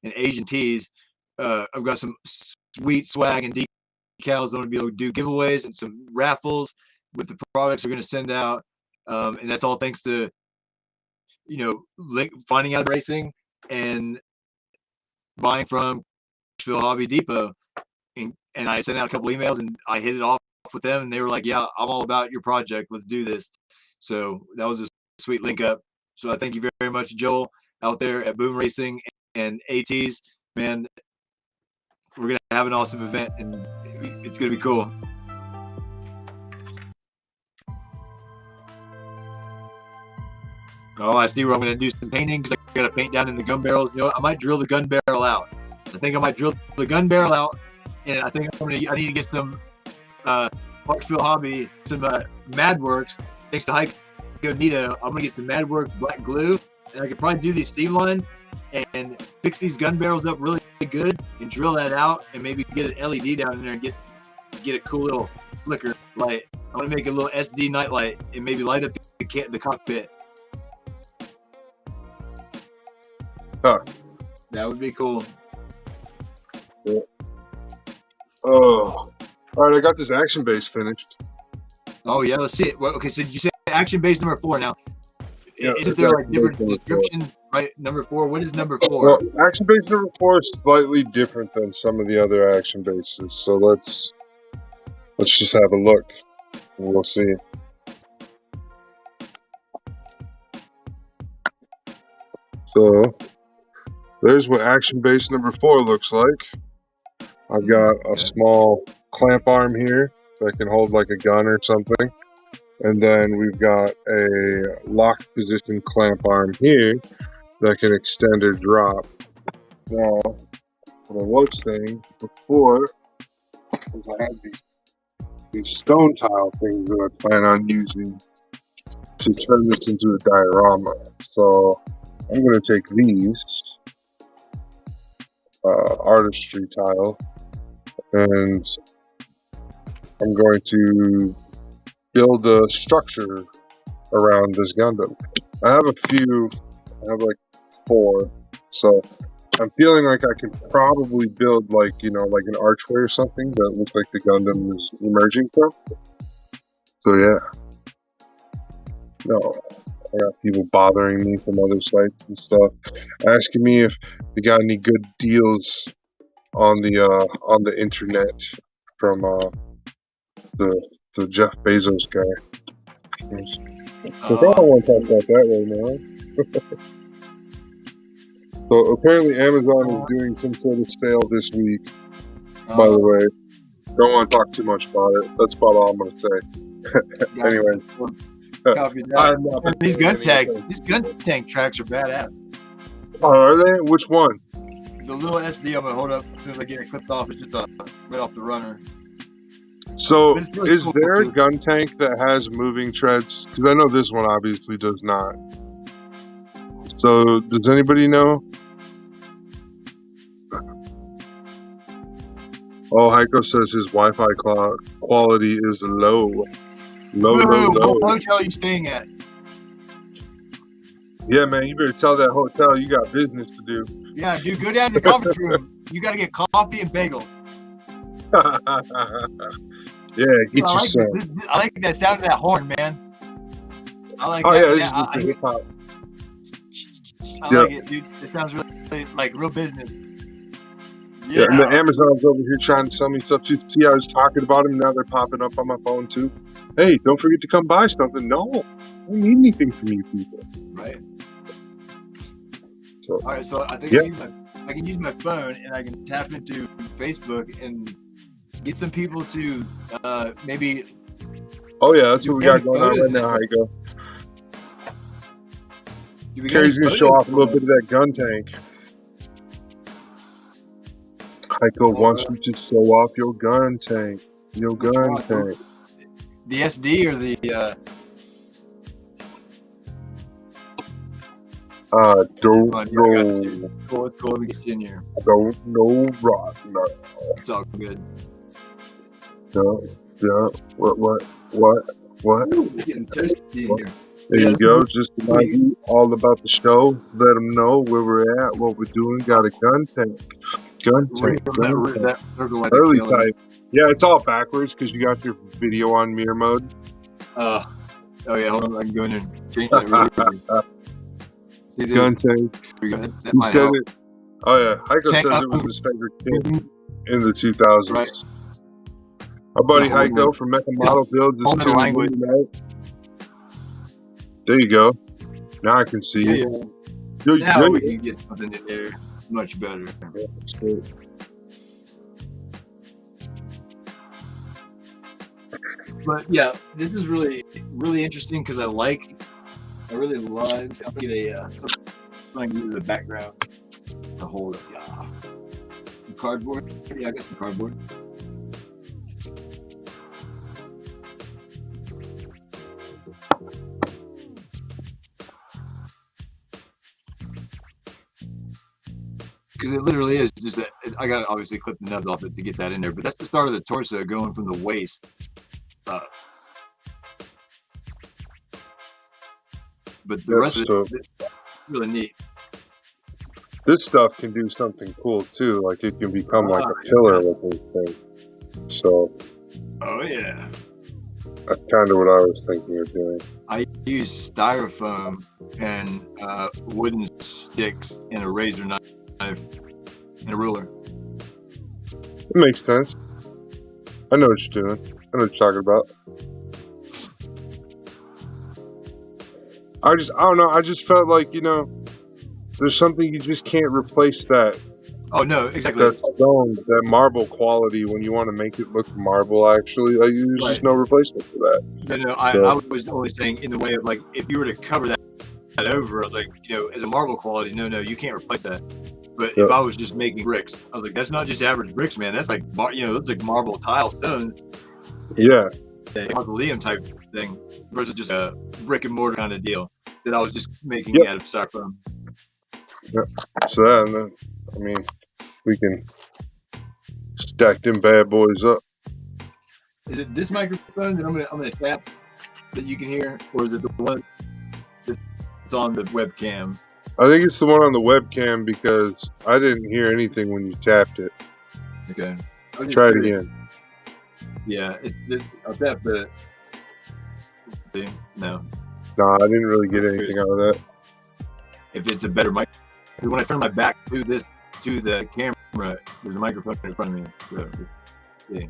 and Asian Tees, I've got some sweet swag and decals. I'm gonna be able to do giveaways and some raffles with the products we're gonna send out, and that's all thanks to finding out racing and buying from Clarksville Hobby Depot, and I sent out a couple emails and I hit it off with them, and they were like, "Yeah, I'm all about your project. Let's do this." So that was a sweet link up. So I thank you very much, Joel, out there at Boom Racing and ATs. Man, we're gonna have an awesome event, and it's gonna be cool. Oh, I see where I'm going to do some painting because I got to paint down in the gun barrels. You know what? I might drill the gun barrel out. I think I might drill the gun barrel out, and I think I need to get some Clarksville Hobby, some MadWorks. Thanks to Hiko Nito, I'm going to get some MadWorks black glue, and I could probably do these seam lines and fix these gun barrels up really good and drill that out and maybe get an LED down in there and get a cool little flicker light. I want to make a little SD night light and maybe light up the cockpit. Huh. That would be cool. Yeah. Oh, all right. I got this action base finished. Oh yeah, let's see it. Well, okay, so you said action base number 4 now. Yeah, Isn't there like different description, right? Number 4. What is number 4? Well, action base number 4 is slightly different than some of the other action bases. So let's just have a look, and we'll see. So there's what action base number 4 looks like. I've got a small clamp arm here that can hold like a gun or something. And then we've got a lock position clamp arm here that can extend or drop. Now, what I was saying before was I had these stone tile things that I plan on using to turn this into a diorama. So I'm going to take these artistry tile, and I'm going to build a structure around this Gundam. I have like 4, so I'm feeling like I can probably build like an archway or something that looks like the Gundam is emerging from. So yeah. No, I got people bothering me from other sites and stuff, asking me if they got any good deals on the internet from the Jeff Bezos guy. I don't want to talk about that right now. So apparently Amazon is doing some sort of sale this week. By the way, don't want to talk too much about it. That's about all I'm going to say. Anyway. These gun tank tracks are badass. Oh, are they? Which one? The little SD I'm gonna hold up as soon as I get it clipped off. It's just right off the runner. So, really is cool there a too. gun tank that has moving treads? Because I know this one obviously does not. So, does anybody know? Oh, Hiko says his Wi-Fi quality is low. Low. What hotel are you staying at? Yeah, man, you better tell that hotel you got business to do. Yeah, dude, go down to the conference room. You got to get coffee and bagel. Yeah, get I you some. like that sound of that horn, man. I like Oh, that. yeah, this is hip hop. I like it, dude. It sounds really like real business. Yeah, and the Amazon's over here trying to sell me stuff too. See, I was talking about them. Now they're popping up on my phone too. Hey, don't forget to come buy something. No, I don't need anything from you people. Right. So, all right, so I think I can use my phone and I can tap into Facebook and get some people to maybe. Oh yeah, that's what we got going on right now, Hiko. Carrie's gonna show off a little bit of that gun tank. Hiko wants you to show off your gun tank. Your gun tank. The SD or the don't know. know. Cool, it's cool. Let me get you in here. Don't know right now. It's all good. Yeah. What? Ooh, it's getting thirsty in here. There you go. Just remind you all about the show. Let them know where we're at, what we're doing. Got a gun tank. Early type. Yeah, it's all backwards because you got your video on mirror mode. Oh yeah, hold on. I can go in and change that really quickly. See this? Gun tank. That He might said help. it. Oh yeah, Hiko Tank says it was his favorite kit in the 2000s. Right. Our buddy The whole Hiko new- from Mecha Model Build whole just new tuned language. in tonight. There you go. Now I can see Yeah, you. yeah. You're, Now you're, we can get something in there much better. But yeah, this is really interesting because I really love. I'll get a something to the background to hold it. Yeah, some cardboard. Yeah, I got some cardboard. Because it literally is just that. I got to obviously clip the nubs off it to get that in there, but that's the start of the torso going from the waist up. But the rest of it is really neat. This stuff can do something cool too. Like it can become like a pillar looking thing. So. Oh yeah. That's kind of what I was thinking of doing. I use styrofoam and wooden sticks and a razor knife and a ruler. It makes sense. I know what you're doing. I know what you're talking about. I don't know. I just felt like, there's something you just can't replace that. Oh no, exactly. That stone, that marble quality when you want to make it look marble. Actually, like, there's just no replacement for that. No, I was only saying in the way of like if you were to cover that over, I was like, as a marble quality, no, you can't replace that. But if I was just making bricks, I was like, that's not just average bricks, man. That's like that's like marble tile stones. Yeah. Mausoleum type thing versus just a brick and mortar kind of deal that I was just making out of styrofoam. Yep. So that, I mean, we can stack them bad boys up. Is it this microphone that I'm gonna tap that you can hear, or is it the one that's on the webcam? I think it's the one on the webcam because I didn't hear anything when you tapped it. Okay. Try it again. Yeah, I'll tap the. See, no. Nah, I didn't really get anything out of that. If it's a better mic, when I turn my back to the camera, there's a microphone in front of me. So let's see.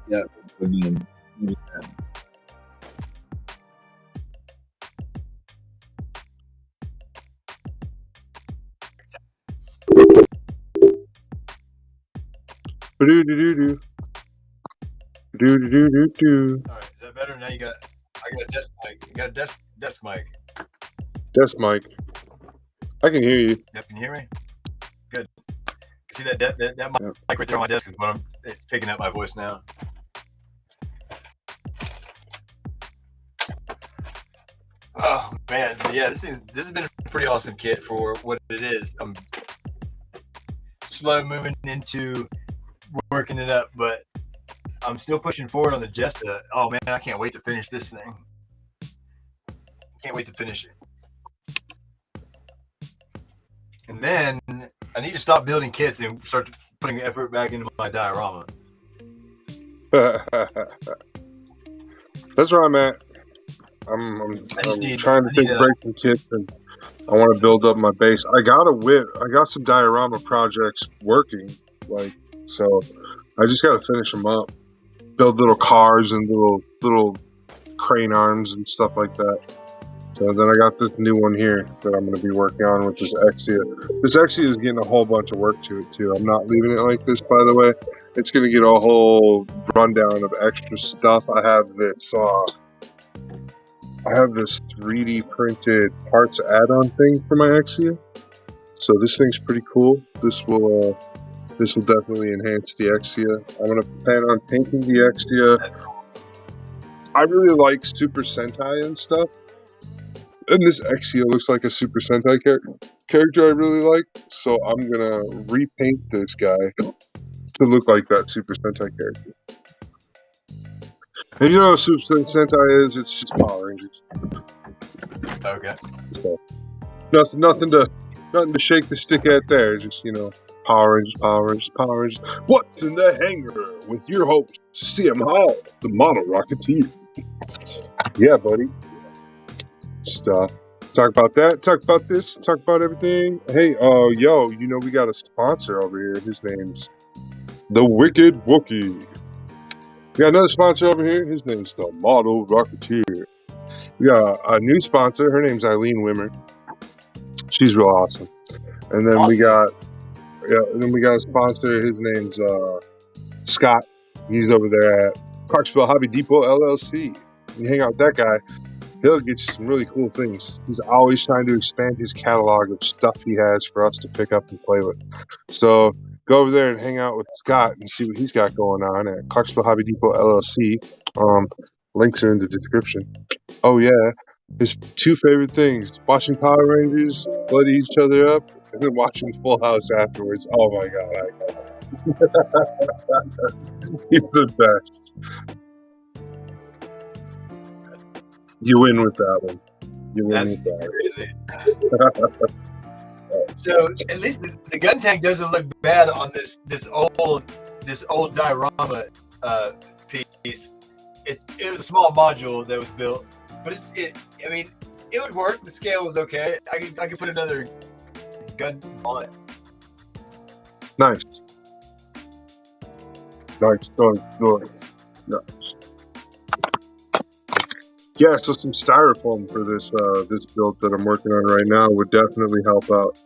Yeah. Do-do-do-do. Do-do-do-do-do. All right, is that better? Now I got a desk mic. You got a desk mic. Desk mic. I can hear you. Yep, can you hear me? Good. See that mic right there on my desk is it's picking up my voice now. Oh man, yeah, this has been a pretty awesome kit for what it is. I'm slow moving into working it up, but I'm still pushing forward on the Jesta. Oh man, I can't wait to finish this thing. Can't wait to finish it. And then I need to stop building kits and start putting effort back into my diorama. That's where I'm at. I'm trying to take breaks from kits, and I want to build up my base. I got some diorama projects working, so I just got to finish them up. Build little cars and little crane arms and stuff like that. So then I got this new one here that I'm going to be working on, which is Exia. This Exia is getting a whole bunch of work to it too. I'm not leaving it like this, by the way. It's going to get a whole rundown of extra stuff. I have this 3D printed parts add-on thing for my Exia. So this thing's pretty cool. This will This will definitely enhance the Exia. I'm going to plan on painting the Exia. I really like Super Sentai and stuff. And this Exia looks like a Super Sentai character I really like. So I'm going to repaint this guy to look like that Super Sentai character. And you know what Super Sentai is? It's just Power Rangers. Okay. So nothing to shake the stick at there. Just, you know, Power Rangers, Power Rangers, Power Rangers. What's in the hangar with your host, CM Hall, the Model Rocketeer? Yeah, buddy. Just talk about that, talk about this, talk about everything. Hey, yo, you know we got a sponsor over here. His name's the Wicked Wookie. We got another sponsor over here. His name's the Model Rocketeer. We got a new sponsor. Her name's Eileen Wimmer. She's real awesome. And then we got a sponsor. His name's Scott. He's over there at Clarksville Hobby Depot LLC. You hang out with that guy, he'll get you some really cool things. He's always trying to expand his catalog of stuff he has for us to pick up and play with. So go over there and hang out with Scott and see what he's got going on at Clarksville Hobby Depot LLC. Links are in the description. Oh yeah, his two favorite things: watching Power Rangers bloody each other up, and then watching Full House afterwards. Oh my god, he's the best. You win with that one. You win with that crazy. So at least the gun tank doesn't look bad on this old diorama piece. It was a small module that was built, but I mean, it would work. The scale was okay. I could put another gun on it. Nice. Yeah, so some styrofoam for this this build that I'm working on right now would definitely help out.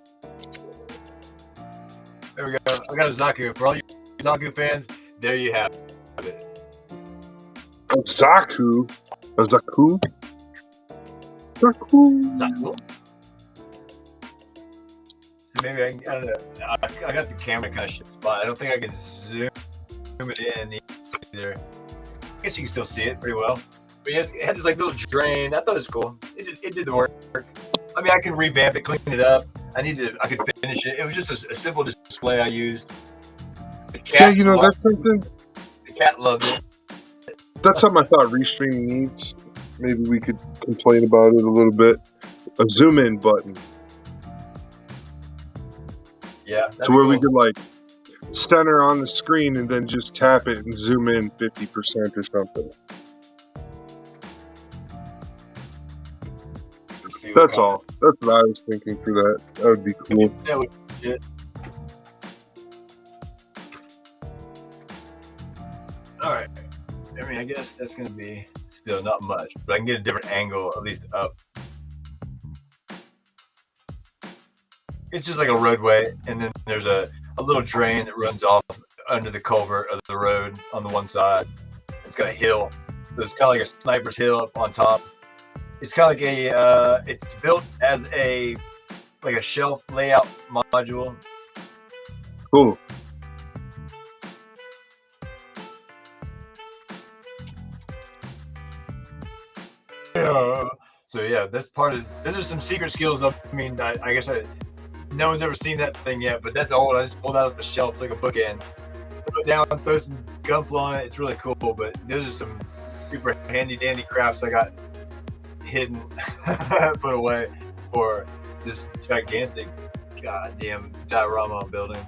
There we go. I got a Zaku. For all you Zaku fans, there you have it. A Zaku? A Zaku? Zaku? So maybe I don't know. I got the camera kind of shit spot. I don't think I can zoom it in either. I guess you can still see it pretty well. But yeah, it had this like little drain. I thought it was cool. It did the work. I mean, I can revamp it, clean it up. I could finish it. It was just a simple display I used. The cat Yeah, you know, that's something. The cat loved it. That's something I thought Restream needs. Maybe we could complain about it a little bit. A zoom in button. Yeah. To where we could like center on the screen and then just tap it and zoom in 50% or something. That's all. That's what I was thinking for that. That would be cool. That would be it. Alright. I mean, I guess that's going to be still not much, but I can get a different angle, at least up. It's just like a roadway, and then there's a little drain that runs off under the culvert of the road on the one side. It's got a hill, so it's kind of like a sniper's hill up on top. It's kind of like it's built as a shelf layout module. Cool. Yeah. So yeah, this are some secret skills. I mean, I guess no one's ever seen that thing yet, but that's old. I just pulled out of the shelf. It's like a bookend. Put it down, throw some gunpla on it. It's really cool. But those are some super handy dandy crafts I got hidden, put away for this gigantic goddamn diorama I'm building.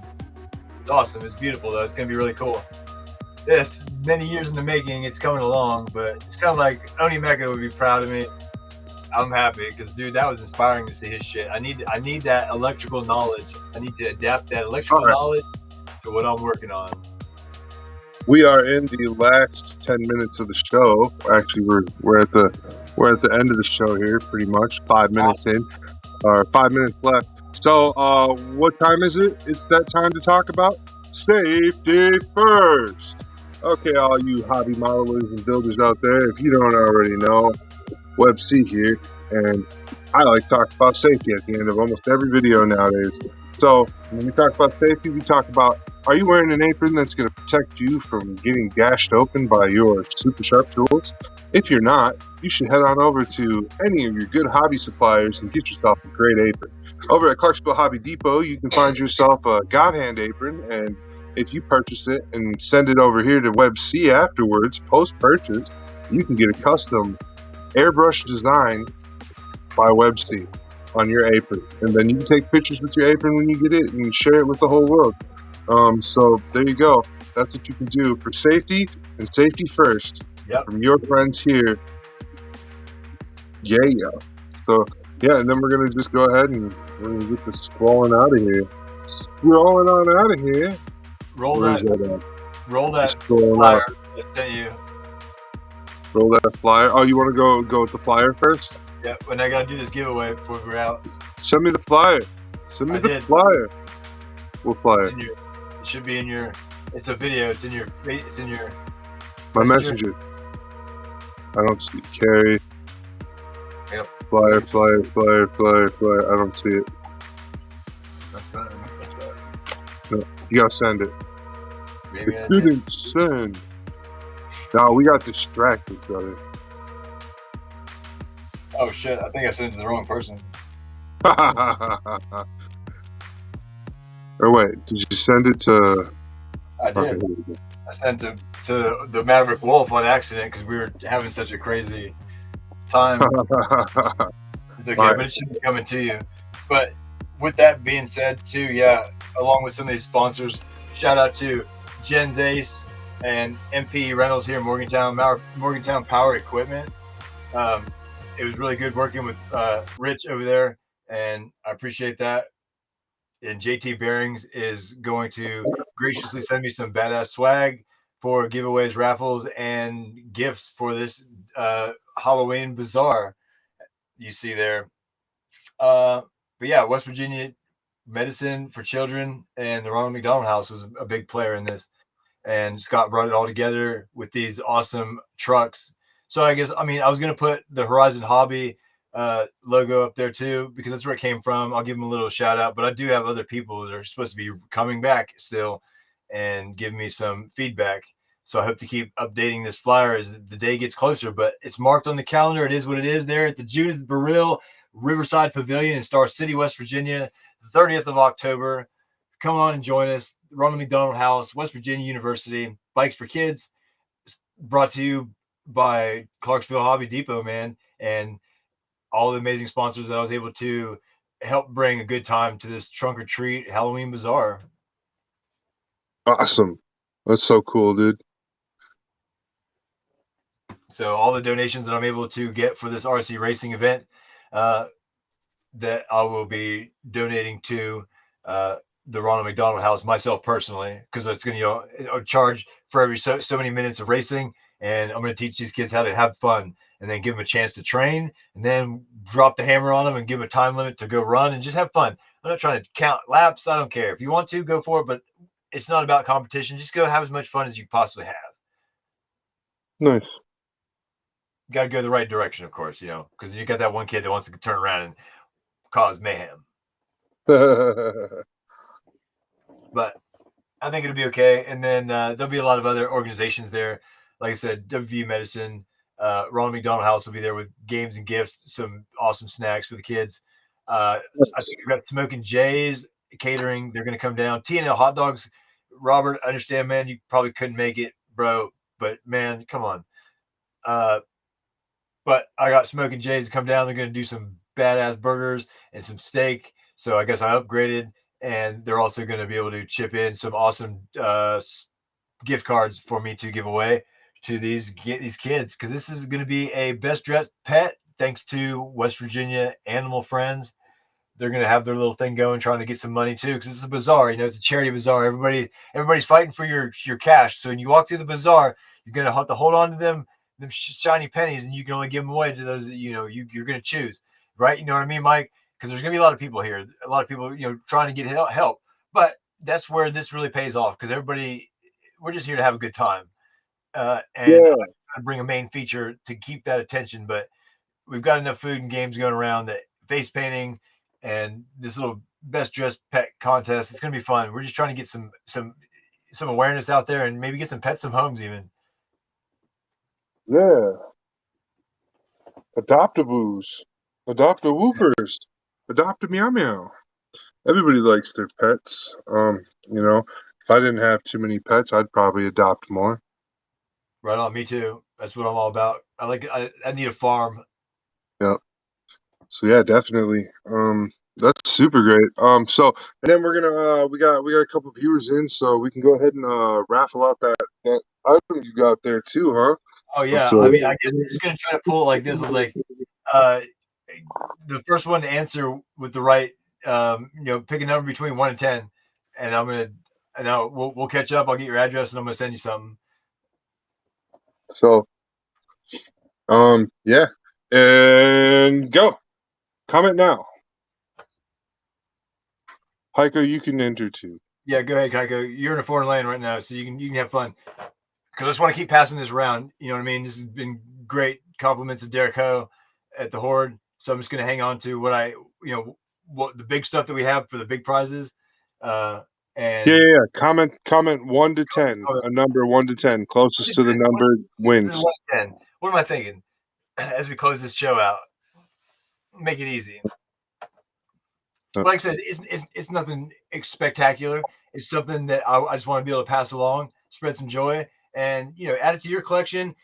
It's awesome. It's beautiful though. It's gonna be really cool. It's many years in the making. It's coming along, but it's kind of like Oni Mecha would be proud of me. I'm happy because, dude, that was inspiring to see his shit. I need that electrical knowledge. I need to adapt that electrical knowledge to what I'm working on. We are in the last 10 minutes of the show. Actually, we're at the end of the show here, pretty much. 5 minutes in, or 5 minutes left. So, what time is it? It's that time to talk about safety first. Okay, all you hobby modelers and builders out there, if you don't already know, Web C here, and I like to talk about safety at the end of almost every video nowadays. So when we talk about safety, we talk about, are you wearing an apron that's going to protect you from getting gashed open by your super sharp tools? If you're not, you should head on over to any of your good hobby suppliers and get yourself a great apron. Over at Clarksville Hobby Depot, you can find yourself a God Hand apron, and if you purchase it and send it over here to Web C afterwards, post-purchase, you can get a custom airbrush design by Web C on your apron, and then you can take pictures with your apron when you get it and share it with the whole world. So there you go. That's what you can do for safety, and safety first. Yep. From your friends here. Yeah. So yeah, and then we're gonna just go ahead and we're gonna get this scrolling out of here. Scrolling on out of here. Roll Where's that. that at? Roll that Scrolling flyer out. I sent you. Roll that flyer. Oh, you want to go with the flyer first? Yeah, and I gotta do this giveaway before we're out. Send me the flyer. Send me the flyer. What flyer? It should be in your. It's a video. It's in your. My messenger. I don't see carry. Yep. Flyer. I don't see it. No, you gotta send it. Maybe It didn't send. No, we got distracted, brother. Oh shit! I think I sent it to the wrong person. Or wait, did you send it to? I did. Okay. I sent it to the Maverick Wolf on accident because we were having such a crazy time. It's okay, Right. but it should be coming to you. But with that being said, too, yeah, along with some of these sponsors, shout out to Jen's Ace and MP Reynolds here in Morgantown, Morgantown Power Equipment. It was really good working with Rich over there, and I appreciate that. And JT Bearings is going to graciously send me some badass swag for giveaways, raffles, and gifts for this Halloween bazaar you see there. But yeah, West Virginia Medicine for Children and the Ronald McDonald House was a big player in this. And Scott brought it all together with these awesome trucks. So I was going to put the Horizon Hobby logo up there too, because that's where it came from. I'll give them a little shout out, but I do have other people that are supposed to be coming back still and give me some feedback. So I hope to keep updating this flyer as the day gets closer, but it's marked on the calendar. It is what it is there at the Judith Burrill Riverside Pavilion in Star City, West Virginia, the 30th of October. Come on and join us. Ronald McDonald House, West Virginia University, Bikes for Kids, brought to you by Clarksville Hobby Depot, man, and all the amazing sponsors that I was able to help bring a good time to this trunk or treat Halloween bazaar. Awesome. That's so cool, dude. So all the donations that I'm able to get for this RC racing event that I will be donating to the Ronald McDonald House myself personally, because it's going to charge for every so many minutes of racing, and I'm going to teach these kids how to have fun and then give them a chance to train and then drop the hammer on them and give them a time limit to go run and just have fun. I'm not trying to count laps. I don't care. If you want to, go for it, but it's not about competition. Just go have as much fun as you possibly have. Nice. Got to go the right direction, of course, because you got that one kid that wants to turn around and cause mayhem. But I think it'll be okay. And then there'll be a lot of other organizations there. Like I said, WVU Medicine, Ronald McDonald House will be there with games and gifts, some awesome snacks for the kids. I think we've got Smoking Jays catering. They're going to come down. T&L Hot Dogs. Robert, I understand, man, you probably couldn't make it, bro. But, man, come on. But I got Smoking Jays to come down. They're going to do some badass burgers and some steak. So I guess I upgraded. And they're also going to be able to chip in some awesome gift cards for me to give away to these kids, because this is going to be a best dressed pet thanks to West Virginia Animal Friends. They're going to have their little thing going, trying to get some money too, because it's a bazaar. It's a charity bazaar. Everybody's fighting for your cash. So when you walk through the bazaar, you're going to have to hold on to them shiny pennies, and you can only give them away to those that you're going to choose, right? You know what I mean, Mike? Because there's going to be a lot of people here, a lot of people, trying to get help. But that's where this really pays off, because we're just here to have a good time. And I bring a main feature to keep that attention. But we've got enough food and games going around that face painting and this little best dressed pet contest. It's gonna be fun. We're just trying to get some awareness out there and maybe get some pets some homes even. Yeah. Adoptaboos. Adopt-a-woofers. Adopt-a-meow meow. Everybody likes their pets. You know, if I didn't have too many pets, I'd probably adopt more. Right on, me too. That's what I'm all about. I need a farm. Yep. So yeah, definitely. That's super great. So and then we're gonna we got a couple viewers in, so we can go ahead and raffle out that item you got there too, huh? Oh yeah. So I mean, I guess I'm just gonna try to pull it like this. It's like uh the first one to answer with the right pick a number between 1 and 10, and we'll catch up. I'll get your address and I'm gonna send you something. so yeah. And go. Comment now. Hiko, you can enter too. Yeah, go ahead, Hiko. You're in a foreign land right now, so you can have fun. Because I just want to keep passing this around. You know what I mean? This has been great compliments of Derek Ho at the Horde. So I'm just going to hang on to what the big stuff that we have for the big prizes. And Yeah. Comment 1 to 10. A number 1 to 10. Closest to the number wins. 1 to 10. What am I thinking? As we close this show out, make it easy. Like I said, it's nothing spectacular. It's something that I just want to be able to pass along, spread some joy, and add it to your collection.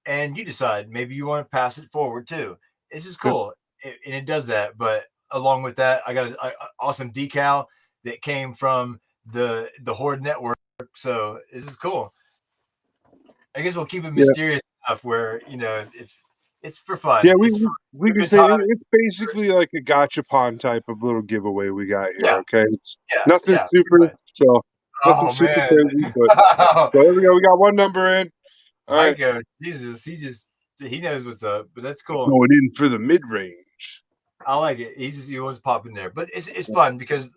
And you decide maybe you want to pass it forward too. This is cool, and it does that. But along with that, I got an awesome decal that came from the Horde Network. So this is cool. I guess we'll keep it mysterious enough where it's for fun. Yeah, we can say it's basically like a gachapon type of little giveaway we got here. Yeah. Okay, it's nothing super, so nothing super crazy. But so there we go. We got one number in. All right, Hiko, Jesus, he knows what's up, but that's cool. going in for the mid range. I like it. He wants to pop in there, but it's fun because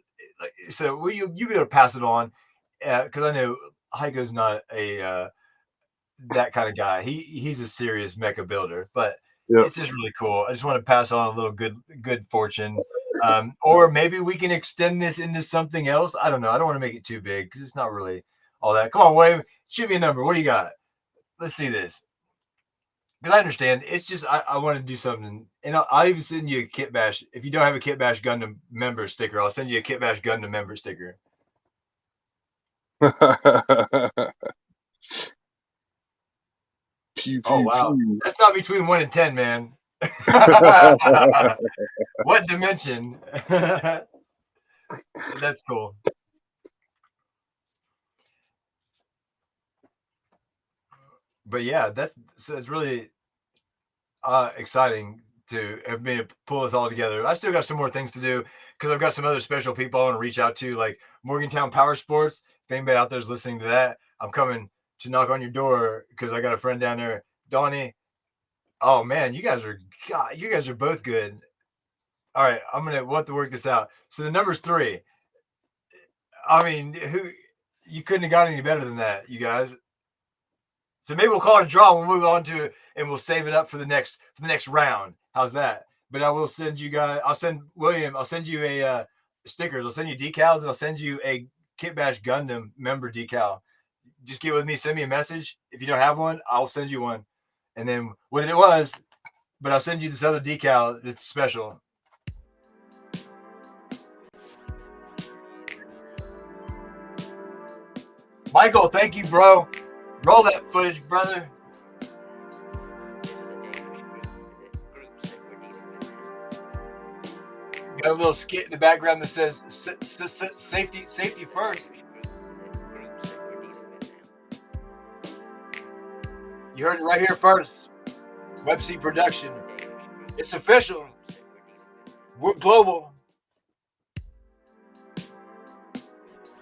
you be able to pass it on because I know Hiko's not a that kind of guy. He's a serious mecha builder, but it's just really cool. I just want to pass on a little good fortune, or maybe we can extend this into something else. I don't know. I don't want to make it too big because it's not really all that. Come on, Wave, shoot me a number. What do you got? Let's see this. Because I understand. It's just I want to do something, and I'll even send you a Kit Bash. If you don't have a Kit Bash Gundam member sticker, I'll send you a Kit Bash Gundam member sticker. Oh wow, that's not between 1 and 10, man. What dimension? That's cool. But yeah, it's really exciting to have been able to pull this all together. I still got some more things to do because I've got some other special people I want to reach out to, like Morgantown Power Sports. If anybody out there is listening to that, I'm coming to knock on your door because I got a friend down there, Donnie. Oh man, you guys are both good. All right, we'll have to work this out. So the number's 3. I mean, you couldn't have got any better than that, you guys. So maybe we'll call it a draw. We'll move on to it and we'll save it up for the next round. How's that? But I will send you guys. I'll send William. I'll send you a stickers. I'll send you decals and I'll send you a Kit Bash Gundam member decal. Just get with me. Send me a message. If you don't have one, I'll send you one. And then what it was, but I'll send you this other decal that's special. Michael, thank you, bro. Roll that footage, brother. Got a little skit in the background that says safety first. You heard it right here first. Website production. It's official. We're global.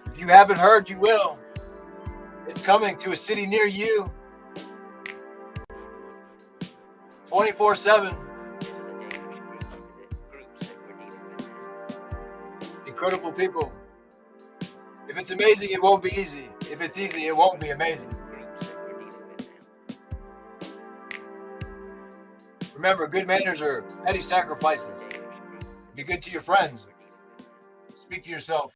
If you haven't heard, you will. It's coming to a city near you. 24/7. Incredible people. If it's amazing, it won't be easy. If it's easy, it won't be amazing. Remember, good manners are petty sacrifices. Be good to your friends. Speak to yourself.